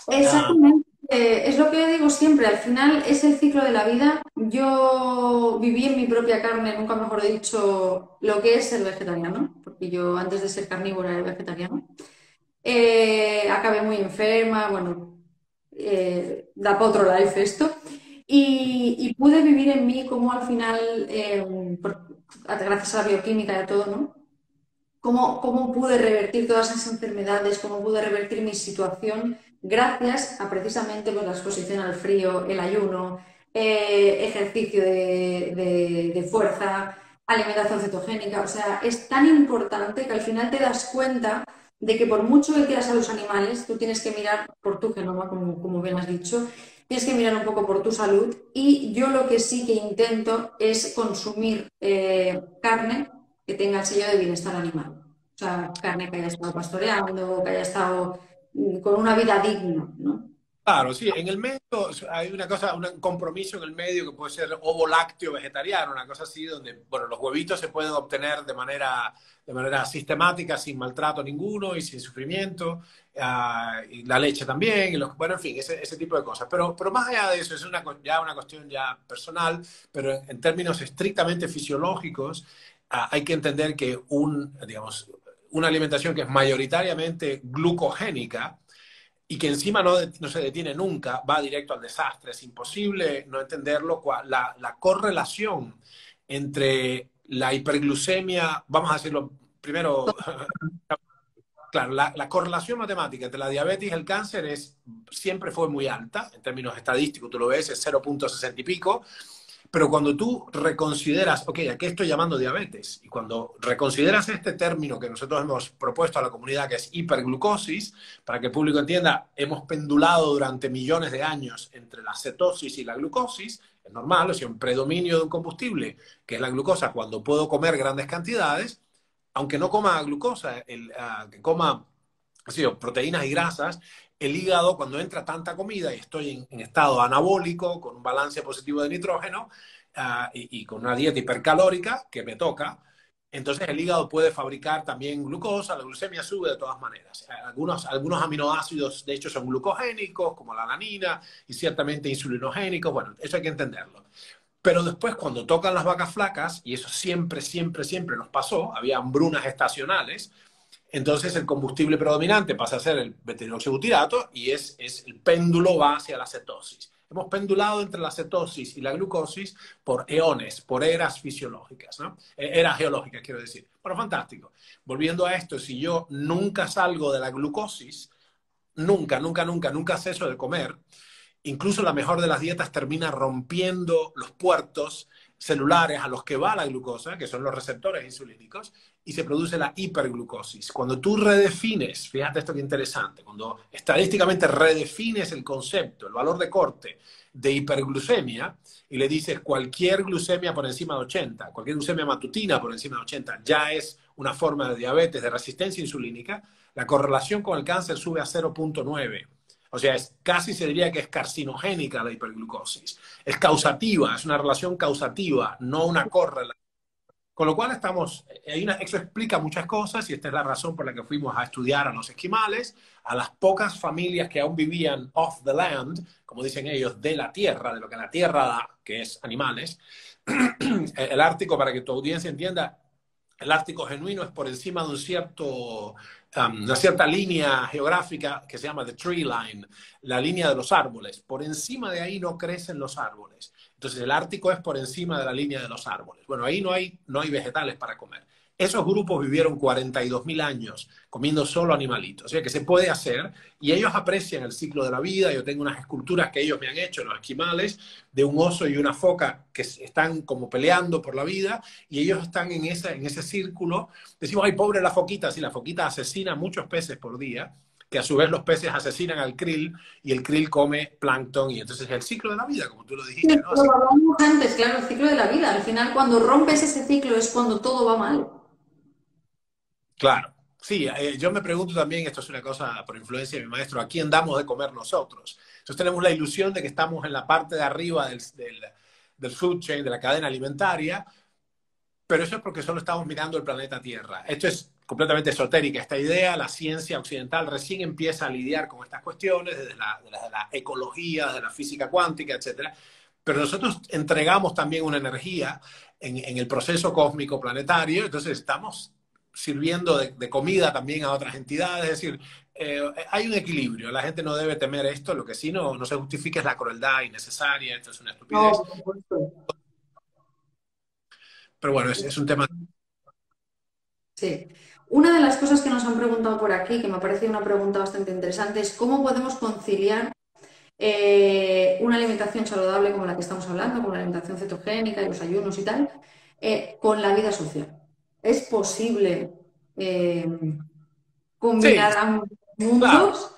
Speaker 1: Ah,
Speaker 2: Exactamente, es lo que yo digo siempre, al final es el ciclo de la vida. Yo viví en mi propia carne, nunca mejor dicho, lo que es ser vegetariano, porque yo antes de ser carnívora era vegetariano. Acabé muy enferma, bueno, da para otro life esto. Y pude vivir en mí como al final, gracias a la bioquímica y a todo, ¿no? Cómo pude revertir todas esas enfermedades, cómo pude revertir mi situación gracias a precisamente pues, la exposición al frío, el ayuno, ejercicio de fuerza. alimentación cetogénica. O sea, es tan importante que al final te das cuenta de que por mucho que quieras a los animales, tú tienes que mirar por tu genoma, como bien has dicho, tienes que mirar un poco por tu salud. Y yo lo que sí que intento es consumir carne que tenga el sello de bienestar animal. O sea, carne que haya estado pastoreando, que haya estado con una vida digna, ¿no?
Speaker 1: Claro, sí, en el medio hay una cosa, un compromiso en el medio que puede ser ovo lácteo vegetariano, una cosa así, donde, bueno, los huevitos se pueden obtener de manera sistemática, sin maltrato ninguno y sin sufrimiento, y la leche también, y bueno, en fin, ese tipo de cosas. Pero más allá de eso, es ya una cuestión ya personal, pero en términos estrictamente fisiológicos, hay que entender que digamos, una alimentación que es mayoritariamente glucogénica, y que encima no se detiene nunca, va directo al desastre. Es imposible no entenderlo. La correlación entre la hiperglucemia, vamos a decirlo primero, claro, la correlación matemática entre la diabetes y el cáncer siempre fue muy alta, en términos estadísticos, tú lo ves, es 0,60 y pico. Pero cuando tú reconsideras, ok, ¿a qué estoy llamando diabetes? Y cuando reconsideras este término que nosotros hemos propuesto a la comunidad, que es hiperglucosis, para que el público entienda, hemos pendulado durante millones de años entre la cetosis y la glucosis, es normal, o sea, un predominio de un combustible, que es la glucosa, cuando puedo comer grandes cantidades, aunque no coma glucosa, que coma proteínas y grasas, el hígado, cuando entra tanta comida y estoy en estado anabólico, con un balance positivo de nitrógeno y con una dieta hipercalórica que me toca, entonces el hígado puede fabricar también glucosa, la glucemia sube de todas maneras. Algunos aminoácidos, de hecho, son glucogénicos, como la alanina, y ciertamente insulinogénicos. Bueno, eso hay que entenderlo. Pero después, cuando tocan las vacas flacas, y eso siempre, siempre, siempre nos pasó, había hambrunas estacionales, entonces el combustible predominante pasa a ser el beta-hidroxibutirato y el péndulo va hacia la cetosis. Hemos pendulado entre la cetosis y la glucosis por eones, por eras fisiológicas, ¿no? Eras geológicas, quiero decir. Bueno, fantástico. Volviendo a esto, si yo nunca salgo de la glucosis, nunca, nunca, nunca, nunca ceso de comer, incluso la mejor de las dietas termina rompiendo los puertos celulares a los que va la glucosa, que son los receptores insulínicos, y se produce la hiperglucosis. Cuando tú redefines, fíjate esto que interesante, cuando estadísticamente redefines el concepto, el valor de corte de hiperglucemia, y le dices cualquier glucemia por encima de 80, cualquier glucemia matutina por encima de 80, ya es una forma de diabetes, de resistencia insulínica, la correlación con el cáncer sube a 0,9. O sea, casi se diría que es carcinogénica la hiperglucosis. Es causativa, es una relación causativa, no una correlación. Con lo cual eso explica muchas cosas y esta es la razón por la que fuimos a estudiar a los esquimales, a las pocas familias que aún vivían off the land, como dicen ellos, de la tierra, de lo que la tierra da, que es animales. El Ártico, para que tu audiencia entienda, el Ártico genuino es por encima de una cierta línea geográfica que se llama the tree line, la línea de los árboles. Por encima de ahí no crecen los árboles. Entonces el Ártico es por encima de la línea de los árboles. Bueno, ahí no hay vegetales para comer. Esos grupos vivieron 42.000 años comiendo solo animalitos. O sea que se puede hacer y ellos aprecian el ciclo de la vida. Yo tengo unas esculturas que ellos me han hecho, los esquimales, de un oso y una foca que están como peleando por la vida y ellos están en ese círculo. Decimos, ay, pobre la foquita. Sí, la foquita asesina muchos peces por día, que a su vez los peces asesinan al krill y el krill come plancton y entonces es el ciclo de la vida, como tú lo dijiste, ¿no? Así,
Speaker 2: Lo hablamos antes, claro, el ciclo de la vida. Al final, cuando rompes ese ciclo es cuando todo va mal.
Speaker 1: claro. Sí, yo me pregunto también, esto es una cosa por influencia de mi maestro, ¿a quién damos de comer nosotros? Entonces tenemos la ilusión de que estamos en la parte de arriba del food chain, de la cadena alimentaria, pero eso es porque solo estamos mirando el planeta Tierra. Esto es completamente esotérica, esta idea. La ciencia occidental recién empieza a lidiar con estas cuestiones, desde la ecología, desde la física cuántica, etcétera. Pero nosotros entregamos también una energía en el proceso cósmico planetario, entonces estamos sirviendo de comida también a otras entidades, es decir, hay un equilibrio, la gente no debe temer esto, lo que sí no se justifica es la crueldad innecesaria, esto es una
Speaker 2: No,
Speaker 1: estupidez,
Speaker 2: por supuesto.
Speaker 1: pero bueno, es un tema.
Speaker 2: Sí. Una de las cosas que nos han preguntado por aquí, que me parece una pregunta bastante interesante, es cómo podemos conciliar una alimentación saludable como la que estamos hablando, como la alimentación cetogénica y los ayunos y tal, con la vida social. ¿Es posible eh,
Speaker 1: Sí,
Speaker 2: combinar ambos
Speaker 1: claro.
Speaker 2: mundos?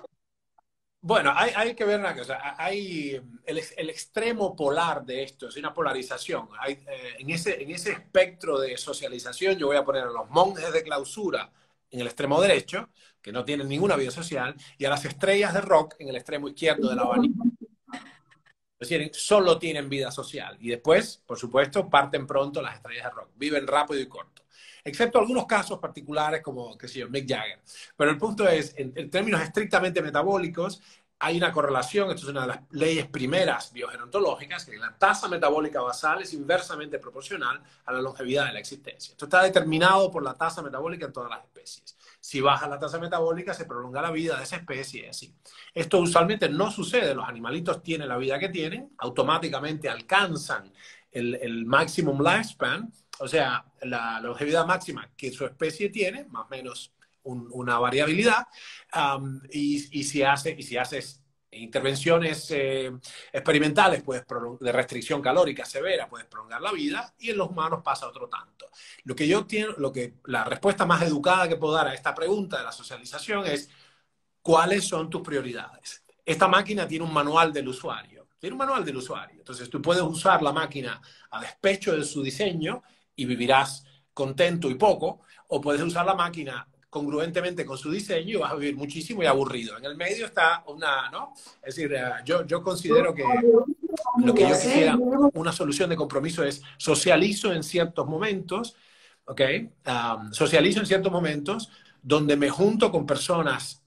Speaker 1: Bueno, hay que ver una cosa. Hay el extremo polar de esto, es una polarización. En ese espectro de socialización, yo voy a poner a los monjes de clausura en el extremo derecho, que no tienen ninguna vida social, y a las estrellas de rock en el extremo izquierdo del abanico. Es decir, solo tienen vida social. Y después, por supuesto, parten pronto las estrellas de rock. Viven rápido y corto. Excepto algunos casos particulares como, qué sé yo, Mick Jagger. Pero el punto es, en términos estrictamente metabólicos, hay una correlación, esto es una de las leyes primeras biogerontológicas, que la tasa metabólica basal es inversamente proporcional a la longevidad de la existencia. Esto está determinado por la tasa metabólica en todas las especies. Si baja la tasa metabólica, se prolonga la vida de esa especie y así. Esto usualmente no sucede, los animalitos tienen la vida que tienen, automáticamente alcanzan el maximum lifespan, o sea, la longevidad máxima que su especie tiene, más o menos una variabilidad, y si haces intervenciones experimentales de restricción calórica severa, puedes prolongar la vida, y en los humanos pasa otro tanto. La respuesta más educada que puedo dar a esta pregunta de la socialización es: ¿cuáles son tus prioridades? Esta máquina tiene un manual del usuario. Tiene un manual del usuario. Entonces tú puedes usar la máquina a despecho de su diseño y vivirás contento y poco, o puedes usar la máquina congruentemente con su diseño y vas a vivir muchísimo y aburrido. En el medio está una, ¿no? Es decir, yo considero que lo que yo
Speaker 2: Familias, ¿eh?
Speaker 1: quisiera, una solución de compromiso es socializo en ciertos momentos, ¿ok? Socializo en ciertos momentos donde me junto con personas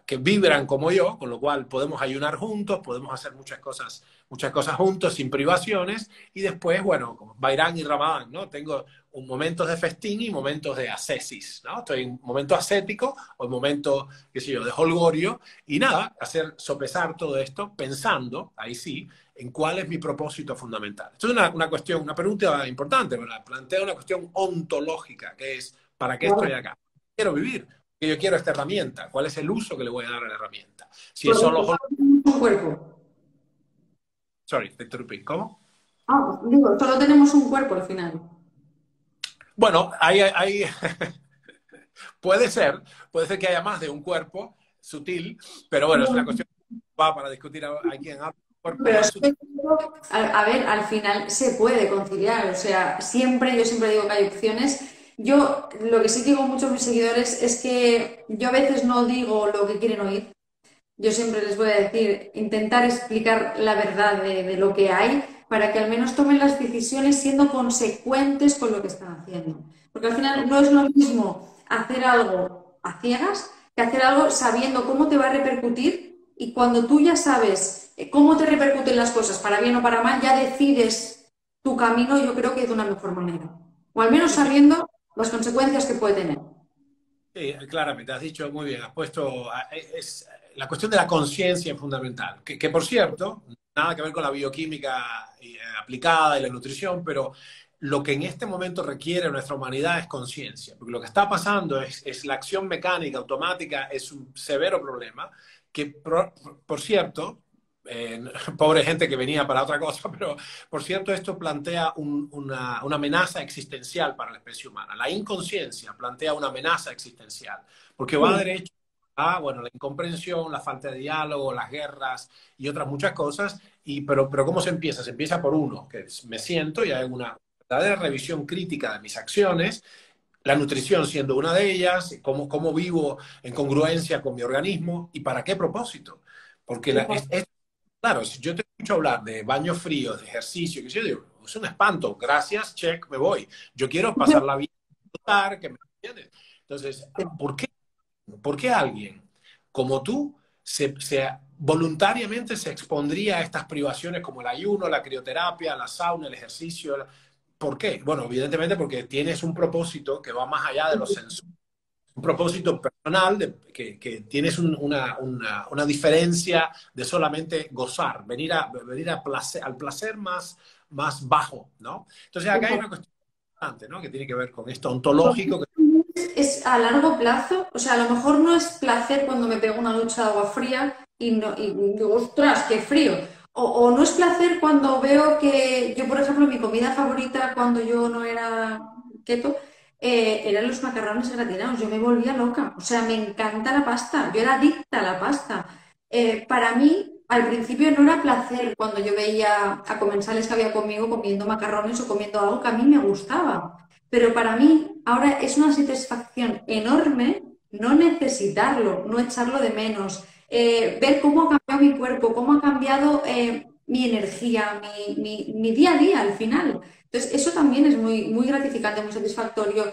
Speaker 1: que vibran como yo, con lo cual podemos ayunar juntos, podemos hacer muchas cosas juntos sin privaciones, y después, bueno, como Bairán y Ramadán, ¿no? Tengo momentos de festín y momentos de ascesis, ¿no? Estoy en momento ascético o en momento, qué sé yo, de holgorio, y nada, sopesar todo esto pensando, ahí sí, en cuál es mi propósito fundamental. Esto es una cuestión, una pregunta importante, ¿verdad? Plantea una cuestión ontológica, que es: ¿para qué estoy acá? Quiero vivir, que yo quiero esta herramienta, ¿cuál es el uso que le voy a dar a la herramienta? Si es solo...
Speaker 2: Un cuerpo.
Speaker 1: Sorry, te interrumpí. ¿Cómo?
Speaker 2: Ah, digo, solo tenemos un cuerpo al final.
Speaker 1: Bueno, puede ser que haya más de un cuerpo sutil, pero bueno, es una cuestión para discutir aquí en cuerpo
Speaker 2: Pero
Speaker 1: más
Speaker 2: es
Speaker 1: sutil.
Speaker 2: que, a ver, al final se puede conciliar, o sea, yo siempre digo que hay opciones. Yo lo que sí digo mucho a mis seguidores es que yo a veces no digo lo que quieren oír. Yo siempre les voy a decir, intentar explicar la verdad de lo que hay para que al menos tomen las decisiones siendo consecuentes con lo que están haciendo. Porque al final no es lo mismo hacer algo a ciegas que hacer algo sabiendo cómo te va a repercutir, y cuando tú ya sabes cómo te repercuten las cosas, para bien o para mal, ya decides tu camino, yo creo que de una mejor manera. O al menos
Speaker 1: Sí, sí.
Speaker 2: sabiendo las consecuencias que puede tener.
Speaker 1: Sí, claramente, has dicho muy bien, has puesto, la cuestión de la conciencia es fundamental, que por cierto, nada que ver con la bioquímica aplicada y la nutrición, pero lo que en este momento requiere nuestra humanidad es conciencia, porque lo que está pasando es la acción mecánica automática, es un severo problema, que por cierto, eh, pobre gente que venía para otra cosa, pero por cierto, esto plantea una amenaza existencial para la especie humana. La inconsciencia plantea una amenaza existencial, porque va
Speaker 2: Sí.
Speaker 1: derecho a, bueno, la incomprensión, la falta de diálogo, las guerras y otras muchas cosas. Pero ¿cómo se empieza? Se empieza por uno, que me siento y hago una verdadera revisión crítica de mis acciones, la nutrición siendo una de ellas, cómo vivo en congruencia con mi organismo y para qué propósito. Porque claro, si yo te escucho hablar de baños fríos, de ejercicio, que yo digo, es un espanto, gracias, check, me voy. Yo quiero pasarla bien, disfrutar, que me entiendes. Entonces, ¿por qué alguien como tú voluntariamente se expondría a estas privaciones como el ayuno, la crioterapia, la sauna, el ejercicio? ¿Por qué? Bueno, evidentemente porque tienes un propósito que va más allá de los sensores, un propósito personal, que tienes una diferencia de solamente gozar, al placer más bajo, ¿no? Entonces acá hay una cuestión importante, ¿no? Que tiene que ver con esto ontológico.
Speaker 2: Es a largo plazo, o sea, a lo mejor no es placer cuando me pego una ducha de agua fría y, no, y digo, ostras, qué frío. O no es placer cuando veo que yo, por ejemplo, mi comida favorita cuando yo no era keto, eran los macarrones gratinados. Yo me volvía loca. O sea, me encanta la pasta. Yo era adicta a la pasta. Para mí, al principio no era placer cuando yo veía a comensales que había conmigo comiendo macarrones o comiendo algo que a mí me gustaba. Pero para mí ahora es una satisfacción enorme no necesitarlo, no echarlo de menos, ver cómo ha cambiado mi cuerpo, cómo ha cambiado mi energía, mi día a día al final. Entonces, eso también es muy, muy gratificante, muy satisfactorio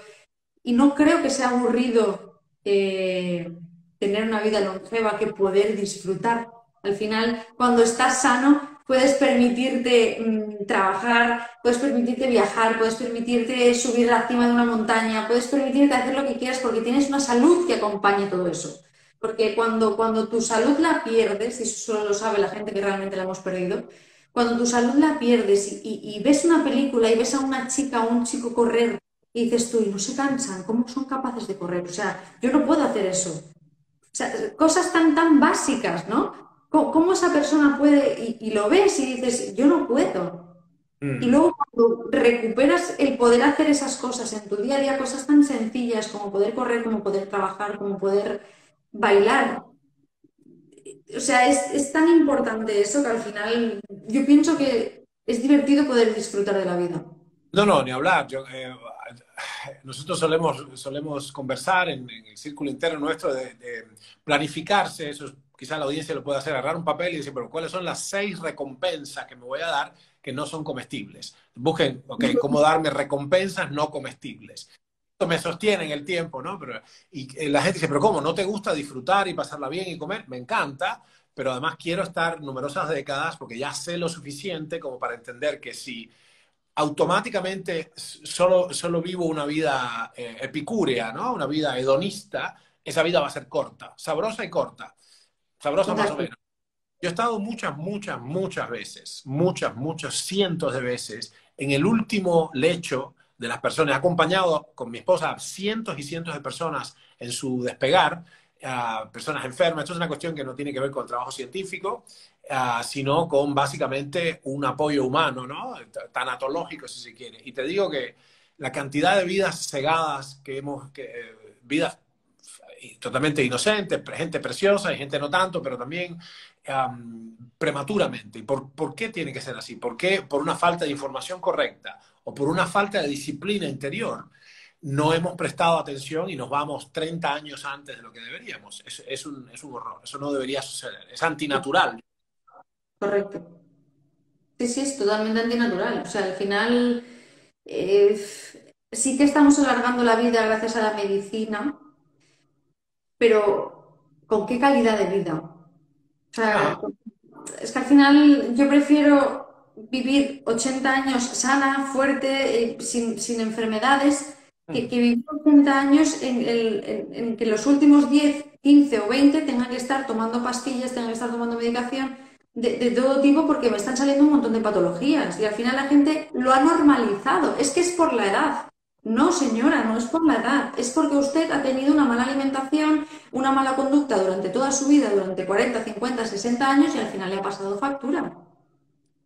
Speaker 2: y no creo que sea aburrido tener una vida longeva que poder disfrutar. Al final, cuando estás sano, puedes permitirte trabajar, puedes permitirte viajar, puedes permitirte subir a la cima de una montaña, puedes permitirte hacer lo que quieras porque tienes una salud que acompañe todo eso. Porque cuando tu salud la pierdes, y eso solo lo sabe la gente que realmente la hemos perdido, cuando tu salud la pierdes y ves una película y ves a una chica o un chico correr y dices tú, y no se cansan, ¿cómo son capaces de correr? O sea, yo no puedo hacer eso. O sea, cosas tan básicas, ¿no? ¿Cómo esa persona puede? Y lo ves y dices, yo no puedo. Y
Speaker 1: Mm.
Speaker 2: luego cuando recuperas el poder hacer esas cosas en tu día a día, cosas tan sencillas como poder correr, como poder trabajar, como poder bailar. O sea, es tan importante eso que al final yo pienso que es divertido poder disfrutar de la vida.
Speaker 1: No, no, ni hablar. Nosotros solemos conversar en el círculo interno nuestro de planificarse. Eso quizás la audiencia lo puede hacer, agarrar un papel y decir, pero ¿cuáles son las 6 recompensas que me voy a dar que no son comestibles? Busquen, ok, cómo darme recompensas no comestibles. Esto me sostiene en el tiempo, ¿no? La gente dice, pero ¿cómo? ¿No te gusta disfrutar y pasarla bien y comer? Me encanta, pero además quiero estar numerosas décadas porque ya sé lo suficiente como para entender que si automáticamente solo vivo una vida epicúrea, ¿no? Una vida hedonista, esa vida va a ser corta, sabrosa y corta, sabrosa más o
Speaker 2: Total.
Speaker 1: menos. Yo he estado muchas veces, muchas, cientos de veces en el último lecho de las personas. He acompañado con mi esposa cientos y cientos de personas en su despegar, personas enfermas. Esto es una cuestión que no tiene que ver con el trabajo científico, sino con básicamente un apoyo humano, ¿no? Tanatológico, si se quiere. Y te digo que la cantidad de vidas cegadas vidas totalmente inocentes, gente preciosa y gente no tanto, pero también prematuramente. ¿Por qué tiene que ser así? ¿Por qué? Por una falta de información correcta o por una falta de disciplina interior. No hemos prestado atención y nos vamos 30 años antes de lo que deberíamos. Es un horror. Eso no debería suceder. Es antinatural.
Speaker 2: Correcto. Sí, sí, es totalmente antinatural. O sea, al final eh, sí que estamos alargando la vida gracias a la medicina, pero ¿con qué calidad de vida? O sea,
Speaker 1: Ajá.
Speaker 2: es que al final yo prefiero vivir 80 años sana, fuerte, sin enfermedades, que vivir 80 años en que los últimos 10, 15 o 20 tengan que estar tomando pastillas, tengan que estar tomando medicación de todo tipo porque me están saliendo un montón de patologías y al final la gente lo ha normalizado. Es que es por la edad. No, señora, no es por la edad, es porque usted ha tenido una mala alimentación, una mala conducta durante toda su vida, durante 40, 50, 60 años y al final le ha pasado factura.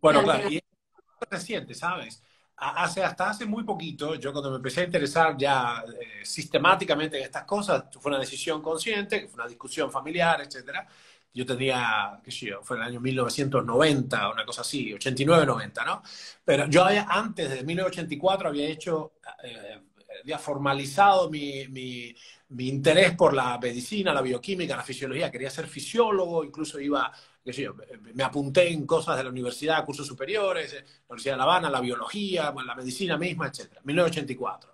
Speaker 2: Y
Speaker 1: Bueno,
Speaker 2: al
Speaker 1: claro.
Speaker 2: final,
Speaker 1: Y es reciente, ¿sabes? Hasta hace muy poquito, yo cuando me empecé a interesar ya sistemáticamente en estas cosas, fue una decisión consciente, que fue una discusión familiar, etcétera. Yo tenía, qué sé yo, fue en el año 1990, una cosa así, 89, 90, ¿no? Pero yo antes de 1984 había hecho, había formalizado mi interés por la medicina, la bioquímica, la fisiología. Quería ser fisiólogo, incluso iba, qué sé yo, me apunté en cosas de la universidad, cursos superiores, la Universidad de La Habana, la biología, bueno, la medicina misma, etcétera. 1984.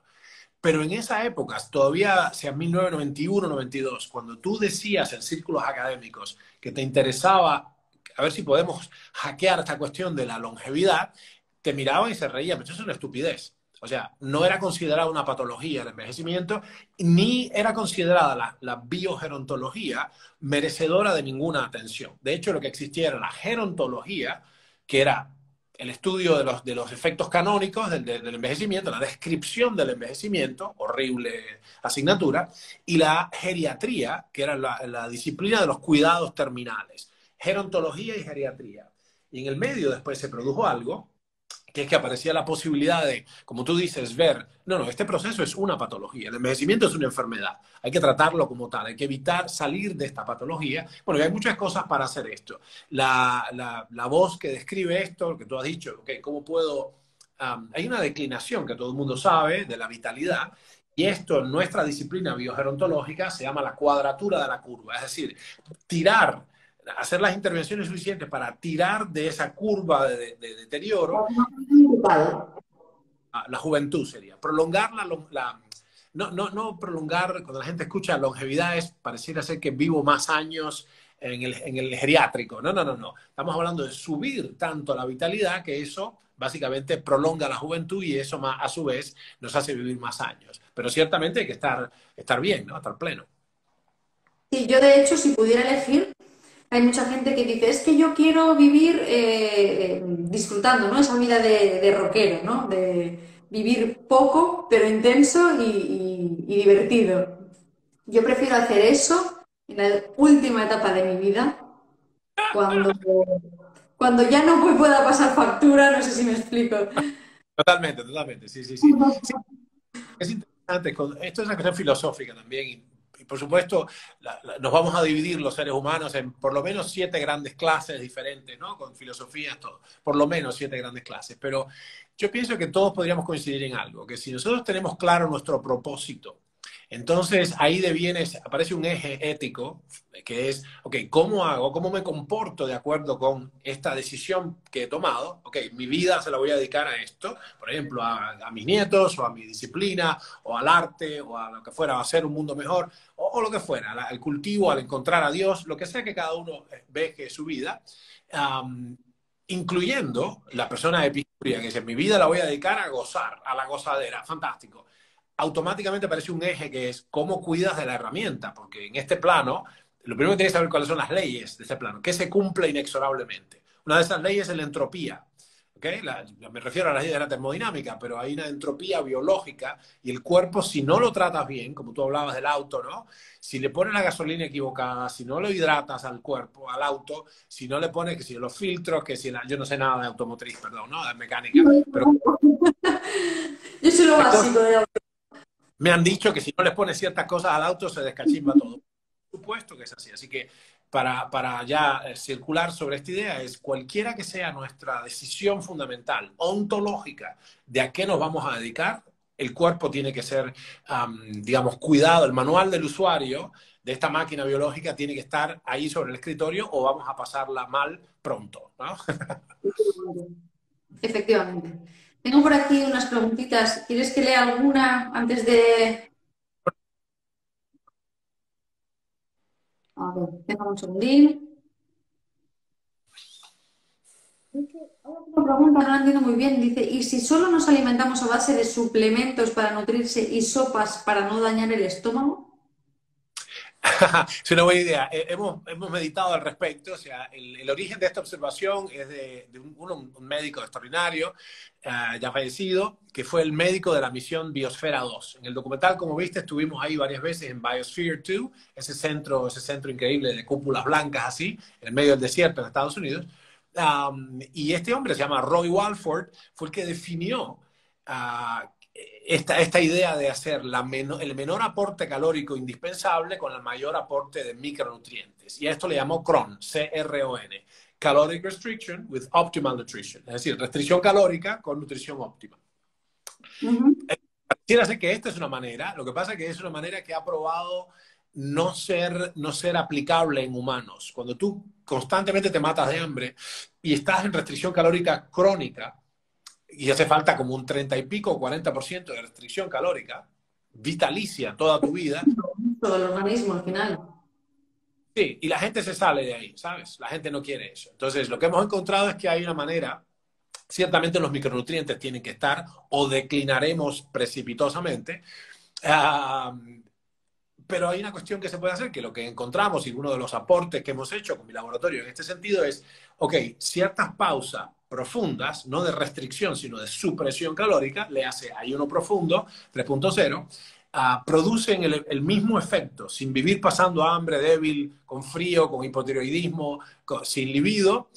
Speaker 1: Pero en esa época, todavía, sea 1991, 92, cuando tú decías en círculos académicos que te interesaba a ver si podemos hackear esta cuestión de la longevidad, te miraban y se reían, pero eso es una estupidez. O sea, no era considerada una patología el envejecimiento, ni era considerada la biogerontología merecedora de ninguna atención. De hecho, lo que existía era la gerontología, que era el estudio de los efectos canónicos del envejecimiento, la descripción del envejecimiento, horrible asignatura, y la geriatría, que era la disciplina de los cuidados terminales. Gerontología y geriatría. Y en el medio después se produjo algo que es que aparecía la posibilidad de, como tú dices, ver, no, este proceso es una patología, el envejecimiento es una enfermedad, hay que tratarlo como tal, hay que evitar salir de esta patología. Bueno, y hay muchas cosas para hacer esto. La voz que describe esto, que tú has dicho, okay, ¿cómo puedo...? Hay una declinación que todo el mundo sabe de la vitalidad, y esto en nuestra disciplina biogerontológica se llama la cuadratura de la curva, es decir, tirar, hacer las intervenciones suficientes para tirar de esa curva de deterioro. La juventud sería, prolongar no prolongar, cuando la gente escucha longevidad es pareciera ser que vivo más años en el geriátrico. No. Estamos hablando de subir tanto la vitalidad que eso básicamente prolonga la juventud y eso más, a su vez nos hace vivir más años. Pero ciertamente hay que estar bien, ¿no? Estar pleno.
Speaker 2: Sí, yo de hecho, si pudiera elegir, hay mucha gente que dice, es que yo quiero vivir disfrutando, ¿no? Esa vida de rockero, ¿no? De vivir poco, pero intenso y divertido. Yo prefiero hacer eso en la última etapa de mi vida, cuando, cuando ya no pueda pasar factura, no sé si me explico.
Speaker 1: Totalmente, sí. Sí, es interesante, esto es una cuestión filosófica también, y por supuesto nos vamos a dividir los seres humanos en por lo menos 7 grandes clases diferentes, ¿no? Con filosofías, todo, por lo menos 7 grandes clases, pero yo pienso que todos podríamos coincidir en algo, que si nosotros tenemos claro nuestro propósito, entonces ahí aparece un eje ético que es, ok, ¿cómo hago? ¿Cómo me comporto de acuerdo con esta decisión que he tomado? Ok, mi vida se la voy a dedicar a esto, por ejemplo, a mis nietos o a mi disciplina o al arte o a lo que fuera, a hacer un mundo mejor o lo que fuera, al cultivo, al encontrar a Dios, lo que sea que cada uno ve que es su vida. Um, Incluyendo la persona epicúrea que dice, mi vida la voy a dedicar a gozar, a la gozadera, fantástico. Automáticamente aparece un eje que es cómo cuidas de la herramienta, porque en este plano, lo primero que tienes que saber cuáles son las leyes de ese plano, que se cumple inexorablemente. Una de esas leyes es la entropía. ¿Okay? Me refiero a las leyes de la termodinámica, pero hay una entropía biológica y el cuerpo, si no lo tratas bien, como tú hablabas del auto, ¿no? Si le pones la gasolina equivocada, si no lo hidratas al cuerpo, al auto, si no le pones, que si los filtros, que si yo no sé nada de automotriz, perdón, ¿no? De mecánica, pero
Speaker 2: Yo soy lo básico de
Speaker 1: me han dicho que si no les pones ciertas cosas al auto se descachimba todo. Por supuesto que es así. Así que para ya circular sobre esta idea es cualquiera que sea nuestra decisión fundamental, ontológica, de a qué nos vamos a dedicar, el cuerpo tiene que ser, digamos, cuidado. El manual del usuario de esta máquina biológica tiene que estar ahí sobre el escritorio o vamos a pasarla mal pronto, ¿no?
Speaker 2: Efectivamente. Tengo por aquí unas preguntitas. ¿Quieres que lea alguna antes de...? A ver, déjame un segundín. Una pregunta, no la entiendo muy bien. Dice, ¿y si solo nos alimentamos a base de suplementos para nutrirse y sopas para no dañar el estómago?
Speaker 1: Es una buena idea. Hemos meditado al respecto. O sea, el origen de esta observación es de un médico extraordinario, ya fallecido, que fue el médico de la misión Biosfera 2. En el documental, como viste, estuvimos ahí varias veces en Biosphere 2, ese centro increíble de cúpulas blancas así, en el medio del desierto en Estados Unidos. Y este hombre se llama Roy Walford, fue el que definió esta idea de hacer el menor aporte calórico indispensable con el mayor aporte de micronutrientes. Y a esto le llamó CRON, C-R-O-N, Caloric Restriction with Optimal Nutrition. Es decir, restricción calórica con nutrición óptima. Quiero decir que esta es una manera, lo que pasa es que es una manera que ha probado no ser aplicable en humanos. Cuando tú constantemente te matas de hambre y estás en restricción calórica crónica, y hace falta como un 30 y pico, 40% de restricción calórica, vitalicia toda tu vida.
Speaker 2: Todo el organismo al final.
Speaker 1: Sí, y la gente se sale de ahí, ¿sabes? La gente no quiere eso. Entonces, lo que hemos encontrado es que hay una manera, ciertamente los micronutrientes tienen que estar o declinaremos precipitosamente, pero hay una cuestión que se puede hacer, que lo que encontramos y uno de los aportes que hemos hecho con mi laboratorio en este sentido es, ok, ciertas pausas profundas, no de restricción, sino de supresión calórica, le hace ayuno profundo, 3.0, producen el mismo efecto, sin vivir pasando hambre, débil, con frío, con hipotiroidismo, sin libido,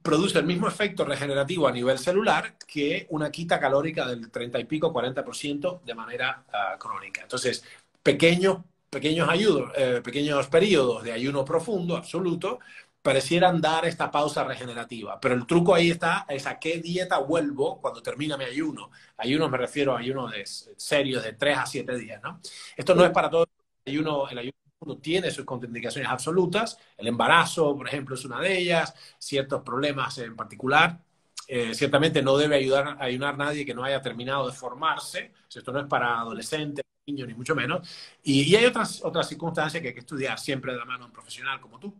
Speaker 1: produce el mismo efecto regenerativo a nivel celular que una quita calórica del 30 y pico, 40% de manera crónica. Entonces, pequeños periodos de ayuno profundo, absoluto, parecieran dar esta pausa regenerativa. Pero el truco ahí está, es a qué dieta vuelvo cuando termina mi ayuno. Ayuno me refiero a ayunos serios de 3 a 7 días, ¿no? Esto no es para todo el ayuno tiene sus contraindicaciones absolutas. El embarazo, por ejemplo, es una de ellas. Ciertos problemas en particular. Ciertamente no debe ayunar nadie que no haya terminado de formarse. Esto no es para adolescentes, niños, ni mucho menos. Y hay otras circunstancias que hay que estudiar siempre de la mano de un profesional como tú.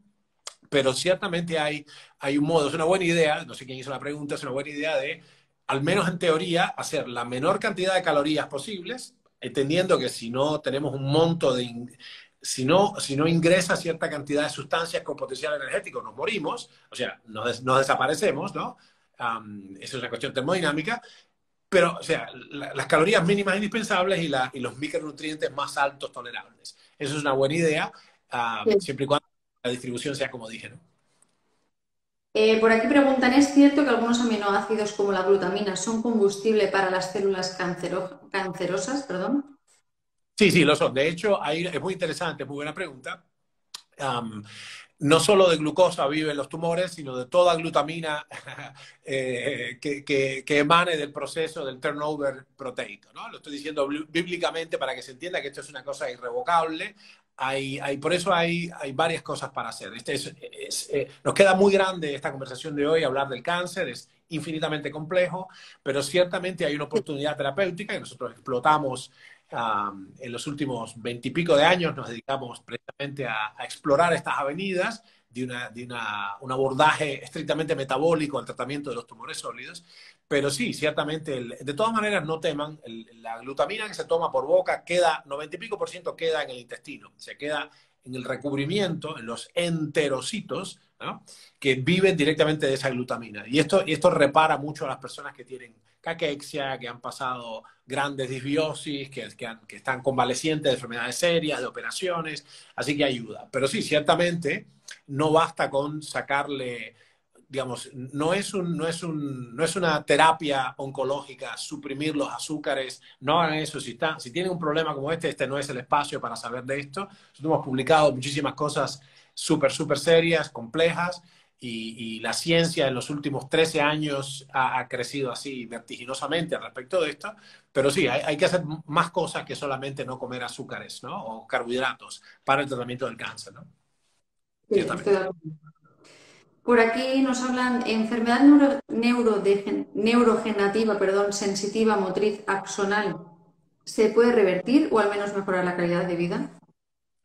Speaker 1: Pero ciertamente hay un modo, es una buena idea, no sé quién hizo la pregunta, es una buena idea de, al menos en teoría, hacer la menor cantidad de calorías posibles, entendiendo que si no tenemos un monto si no ingresa cierta cantidad de sustancias con potencial energético, nos morimos, o sea, nos desaparecemos, ¿no? Eso es una cuestión termodinámica, pero, o sea, las calorías mínimas indispensables y los micronutrientes más altos tolerables. Eso es una buena idea, siempre y cuando la distribución sea como dije, ¿no?
Speaker 2: Por aquí preguntan, ¿es cierto que algunos aminoácidos como la glutamina son combustible para las células cancerosas? Perdón.
Speaker 1: Sí, sí, lo son. De hecho, ahí es muy interesante, muy buena pregunta. Um, no solo de glucosa viven los tumores, sino de toda glutamina que emane del proceso del turnover proteico, ¿no? Lo estoy diciendo bíblicamente para que se entienda que esto es una cosa irrevocable. Por eso hay varias cosas para hacer. Nos queda muy grande esta conversación de hoy, hablar del cáncer, es infinitamente complejo, pero ciertamente hay una oportunidad terapéutica que nosotros explotamos en los últimos 20 y pico de años. Nos dedicamos precisamente a explorar estas avenidas de un abordaje estrictamente metabólico al tratamiento de los tumores sólidos. Pero sí, ciertamente, de todas maneras, no teman, la glutamina que se toma por boca queda, 90 y pico por ciento queda en el intestino, se queda en el recubrimiento, en los enterocitos, ¿no? Que viven directamente de esa glutamina. Y esto repara mucho a las personas que tienen caquexia, que han pasado grandes disbiosis, que están convalecientes de enfermedades serias, de operaciones, así que ayuda. Pero sí, ciertamente no basta con sacarle, digamos, no es una terapia oncológica suprimir los azúcares, no hagan eso. Si tienen un problema como este no es el espacio para saber de esto. Nosotros hemos publicado muchísimas cosas súper serias, complejas, y la ciencia en los últimos 13 años ha crecido así vertiginosamente al respecto de esto, pero sí, hay que hacer más cosas que solamente no comer azúcares, ¿no? O carbohidratos para el tratamiento del cáncer, ¿no?
Speaker 2: Sí, estoy de
Speaker 1: Ciertamente.
Speaker 2: acuerdo. Por aquí nos hablan enfermedad neurogenerativa, perdón, sensitiva motriz axonal. ¿Se puede revertir o al menos mejorar la calidad de vida?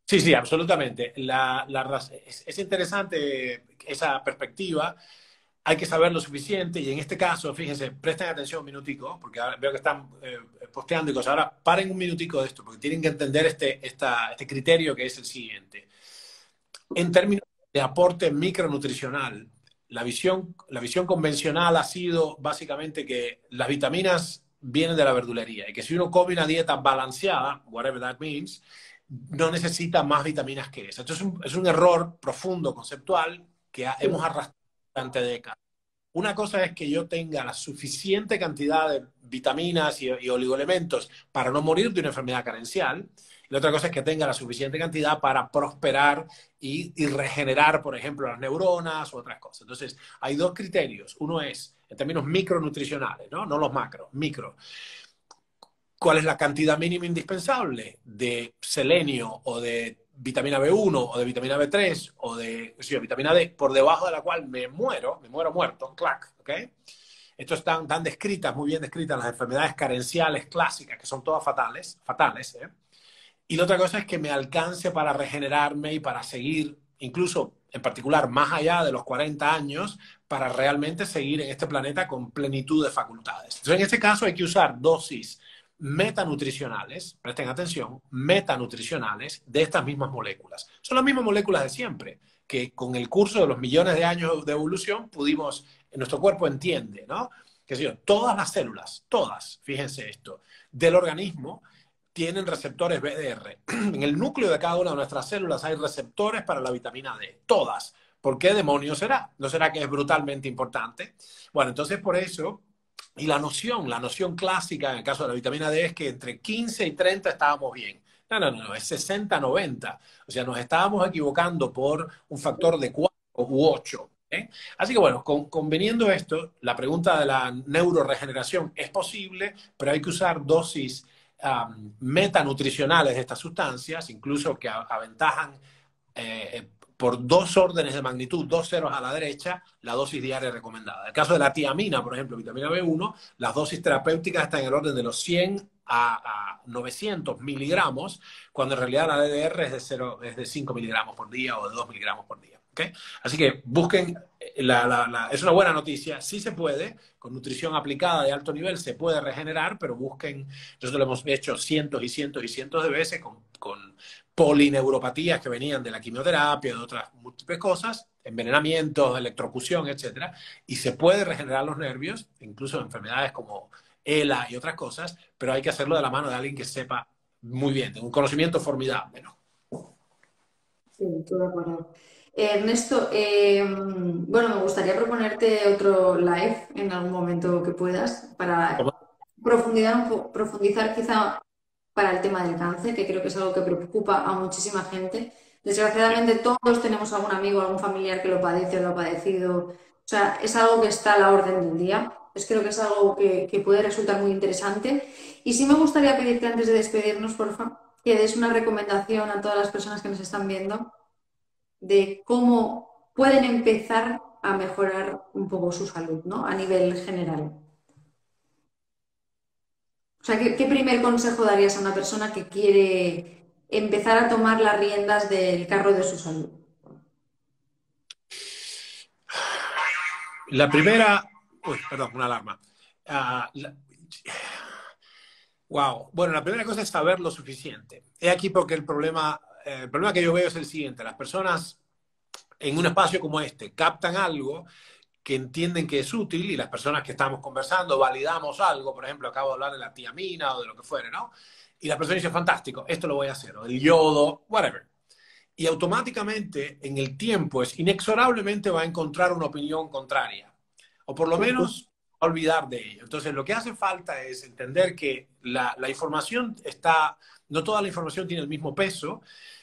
Speaker 1: Sí, sí, absolutamente. Es interesante esa perspectiva. Hay que saber lo suficiente y en este caso, fíjense, presten atención un minutico, porque ahora veo que están posteando y cosas. Ahora, paren un minutico de esto, porque tienen que entender este criterio que es el siguiente. En términos de aporte micronutricional, la visión convencional ha sido básicamente que las vitaminas vienen de la verdulería y que si uno come una dieta balanceada, whatever that means, no necesita más vitaminas que esa. Entonces es un error profundo, conceptual, que hemos
Speaker 2: Sí.
Speaker 1: arrastrado durante décadas. Una cosa es que yo tenga la suficiente cantidad de vitaminas y oligoelementos para no morir de una enfermedad carencial. Y la otra cosa es que tenga la suficiente cantidad para prosperar y regenerar, por ejemplo, las neuronas u otras cosas. Entonces, hay dos criterios. Uno es, en términos micronutricionales, ¿no? No los macro, micro. ¿Cuál es la cantidad mínima indispensable de selenio o de vitamina B1 o de vitamina B3 o de vitamina D por debajo de la cual me muero muerto, clac, ¿ok? Esto están tan descritas, muy bien descritas las enfermedades carenciales clásicas, que son todas fatales, ¿eh? Y la otra cosa es que me alcance para regenerarme y para seguir, incluso en particular más allá de los 40 años, para realmente seguir en este planeta con plenitud de facultades. Entonces, en este caso hay que usar dosis metanutricionales, presten atención, metanutricionales de estas mismas moléculas. Son las mismas moléculas de siempre, que con el curso de los millones de años de evolución pudimos, nuestro cuerpo entiende, ¿no? Que sé yo, todas las células, todas, fíjense esto, del organismo tienen receptores BDR. En el núcleo de cada una de nuestras células hay receptores para la vitamina D, todas. ¿Por qué demonios será? ¿No será que es brutalmente importante? Bueno, entonces por eso, y la noción clásica en el caso de la vitamina D es que entre 15 y 30 estábamos bien. No, no, no, es 60-90. O sea, nos estábamos equivocando por un factor de 4 u 8. ¿Eh? Así que bueno, conveniendo esto, la pregunta de la neuroregeneración es posible, pero hay que usar dosis metanutricionales de estas sustancias, incluso que aventajan por 2 órdenes de magnitud, 2 ceros a la derecha, la dosis diaria recomendada. En el caso de la tiamina, por ejemplo, vitamina B1, las dosis terapéuticas están en el orden de los 100 a 900 miligramos, cuando en realidad la DDR es de 5 miligramos por día o de 2 miligramos por día. ¿Okay? Así que busquen, es una buena noticia, sí se puede, con nutrición aplicada de alto nivel se puede regenerar, pero busquen, nosotros lo hemos hecho cientos y cientos y cientos de veces con polineuropatías que venían de la quimioterapia, de otras múltiples cosas, envenenamientos, electrocución, etcétera, y se puede regenerar los nervios, incluso enfermedades como ELA y otras cosas, pero hay que hacerlo de la mano de alguien que sepa muy bien, de un conocimiento formidable, ¿no?
Speaker 2: Sí, estoy de acuerdo. Ernesto, bueno, me gustaría proponerte otro live en algún momento que puedas para
Speaker 1: Como-
Speaker 2: profundizar quizá para el tema del cáncer, que creo que es algo que preocupa a muchísima gente. Desgraciadamente todos tenemos algún amigo, algún familiar que lo padece o lo ha padecido. O sea, es algo que está a la orden del día. Creo que es algo que puede resultar muy interesante. Y sí me gustaría pedirte antes de despedirnos, por favor, que des una recomendación a todas las personas que nos están viendo de cómo pueden empezar a mejorar un poco su salud, ¿no? A nivel general. O sea, ¿qué primer consejo darías a una persona que quiere empezar a tomar las riendas del carro de su salud?
Speaker 1: La primera, uy, perdón, una alarma. Ah, wow, bueno, la primera cosa es saber lo suficiente. He aquí porque el problema que yo veo es el siguiente, las personas en un espacio como este captan algo que entienden que es útil y las personas que estamos conversando validamos algo, por ejemplo, acabo de hablar de la tiamina o de lo que fuere, ¿no? Y la persona dice, fantástico, esto lo voy a hacer, o el yodo, whatever. Y automáticamente en el tiempo es inexorablemente va a encontrar una opinión contraria, o por lo menos olvidar de ello. Entonces lo que hace falta es entender que la información está, no toda la información tiene el mismo peso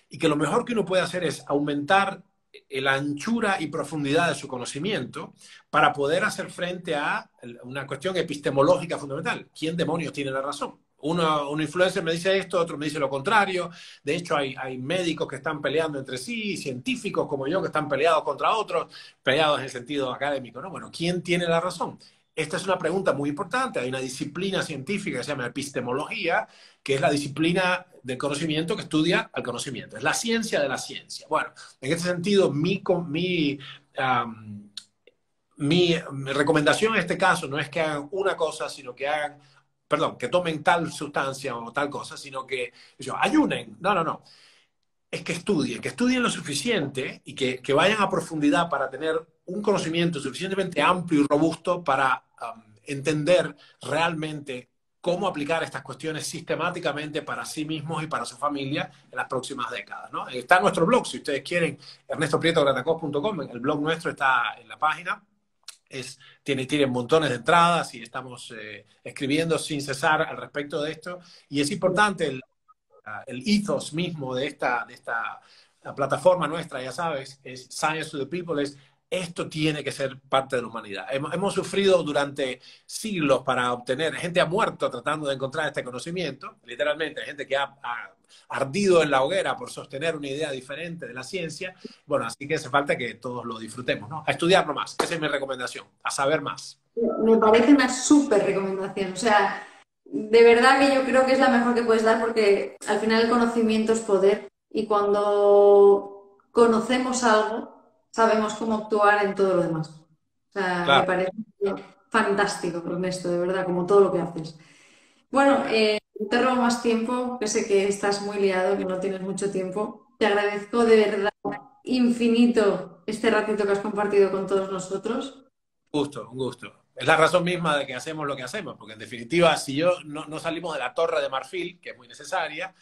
Speaker 1: y que lo mejor que uno puede hacer es aumentar la anchura y profundidad de su conocimiento para poder hacer frente a una cuestión epistemológica fundamental. ¿Quién demonios tiene la razón? Un influencer me dice esto, otro me dice lo contrario. De hecho, hay médicos que están peleando entre sí, científicos como yo que están peleados contra otros, peleados en el sentido académico, ¿no? Bueno, ¿quién tiene la razón? Esta es una pregunta muy importante. Hay una disciplina científica que se llama epistemología, que es la disciplina del conocimiento que estudia al conocimiento. Es la ciencia de la ciencia. Bueno, en este sentido, mi recomendación en este caso no es que hagan una cosa, sino que hagan, perdón, que tomen tal sustancia o tal cosa, sino que ayunen. No, no, no. Es que estudien lo suficiente y que vayan a profundidad para tener un conocimiento suficientemente amplio y robusto para entender realmente cómo aplicar estas cuestiones sistemáticamente para sí mismos y para su familia en las próximas décadas, ¿no? Está en nuestro blog, si ustedes quieren, ernestoprietogratacos.com, el blog nuestro está en la página. Tiene montones de entradas y estamos escribiendo sin cesar al respecto de esto. Y es importante el ethos mismo de esta plataforma nuestra, ya sabes, es Science to the People, esto tiene que ser parte de la humanidad. Hemos sufrido durante siglos para obtener, gente ha muerto tratando de encontrar este conocimiento, literalmente, gente que ha ardido en la hoguera por sostener una idea diferente de la ciencia. Bueno, así que hace falta que todos lo disfrutemos, ¿no? A estudiarlo más, esa es mi recomendación, a saber más.
Speaker 2: Me parece una súper recomendación. O sea, de verdad que yo creo que es la mejor que puedes dar porque al final el conocimiento es poder y cuando conocemos algo, sabemos cómo actuar en todo lo demás. O sea, me
Speaker 1: Claro.
Speaker 2: parece fantástico, Ernesto, de verdad, como todo lo que haces. Bueno, no te robo más tiempo, que sé que estás muy liado, que no tienes mucho tiempo. Te agradezco de verdad infinito este ratito que has compartido con todos nosotros.
Speaker 1: Gusto, un gusto. Es la razón misma de que hacemos lo que hacemos, porque en definitiva, si yo no salimos de la torre de marfil, que es muy necesaria,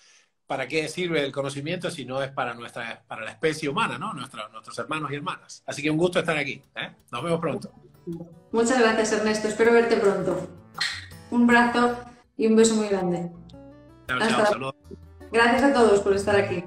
Speaker 1: para qué sirve el conocimiento si no es para la especie humana, ¿no? Nuestros hermanos y hermanas. Así que un gusto estar aquí, ¿eh? Nos vemos pronto.
Speaker 2: Muchas gracias, Ernesto. Espero verte pronto. Un abrazo y un beso muy grande.
Speaker 1: Chao, chao, saludos.
Speaker 2: Gracias a todos por estar aquí.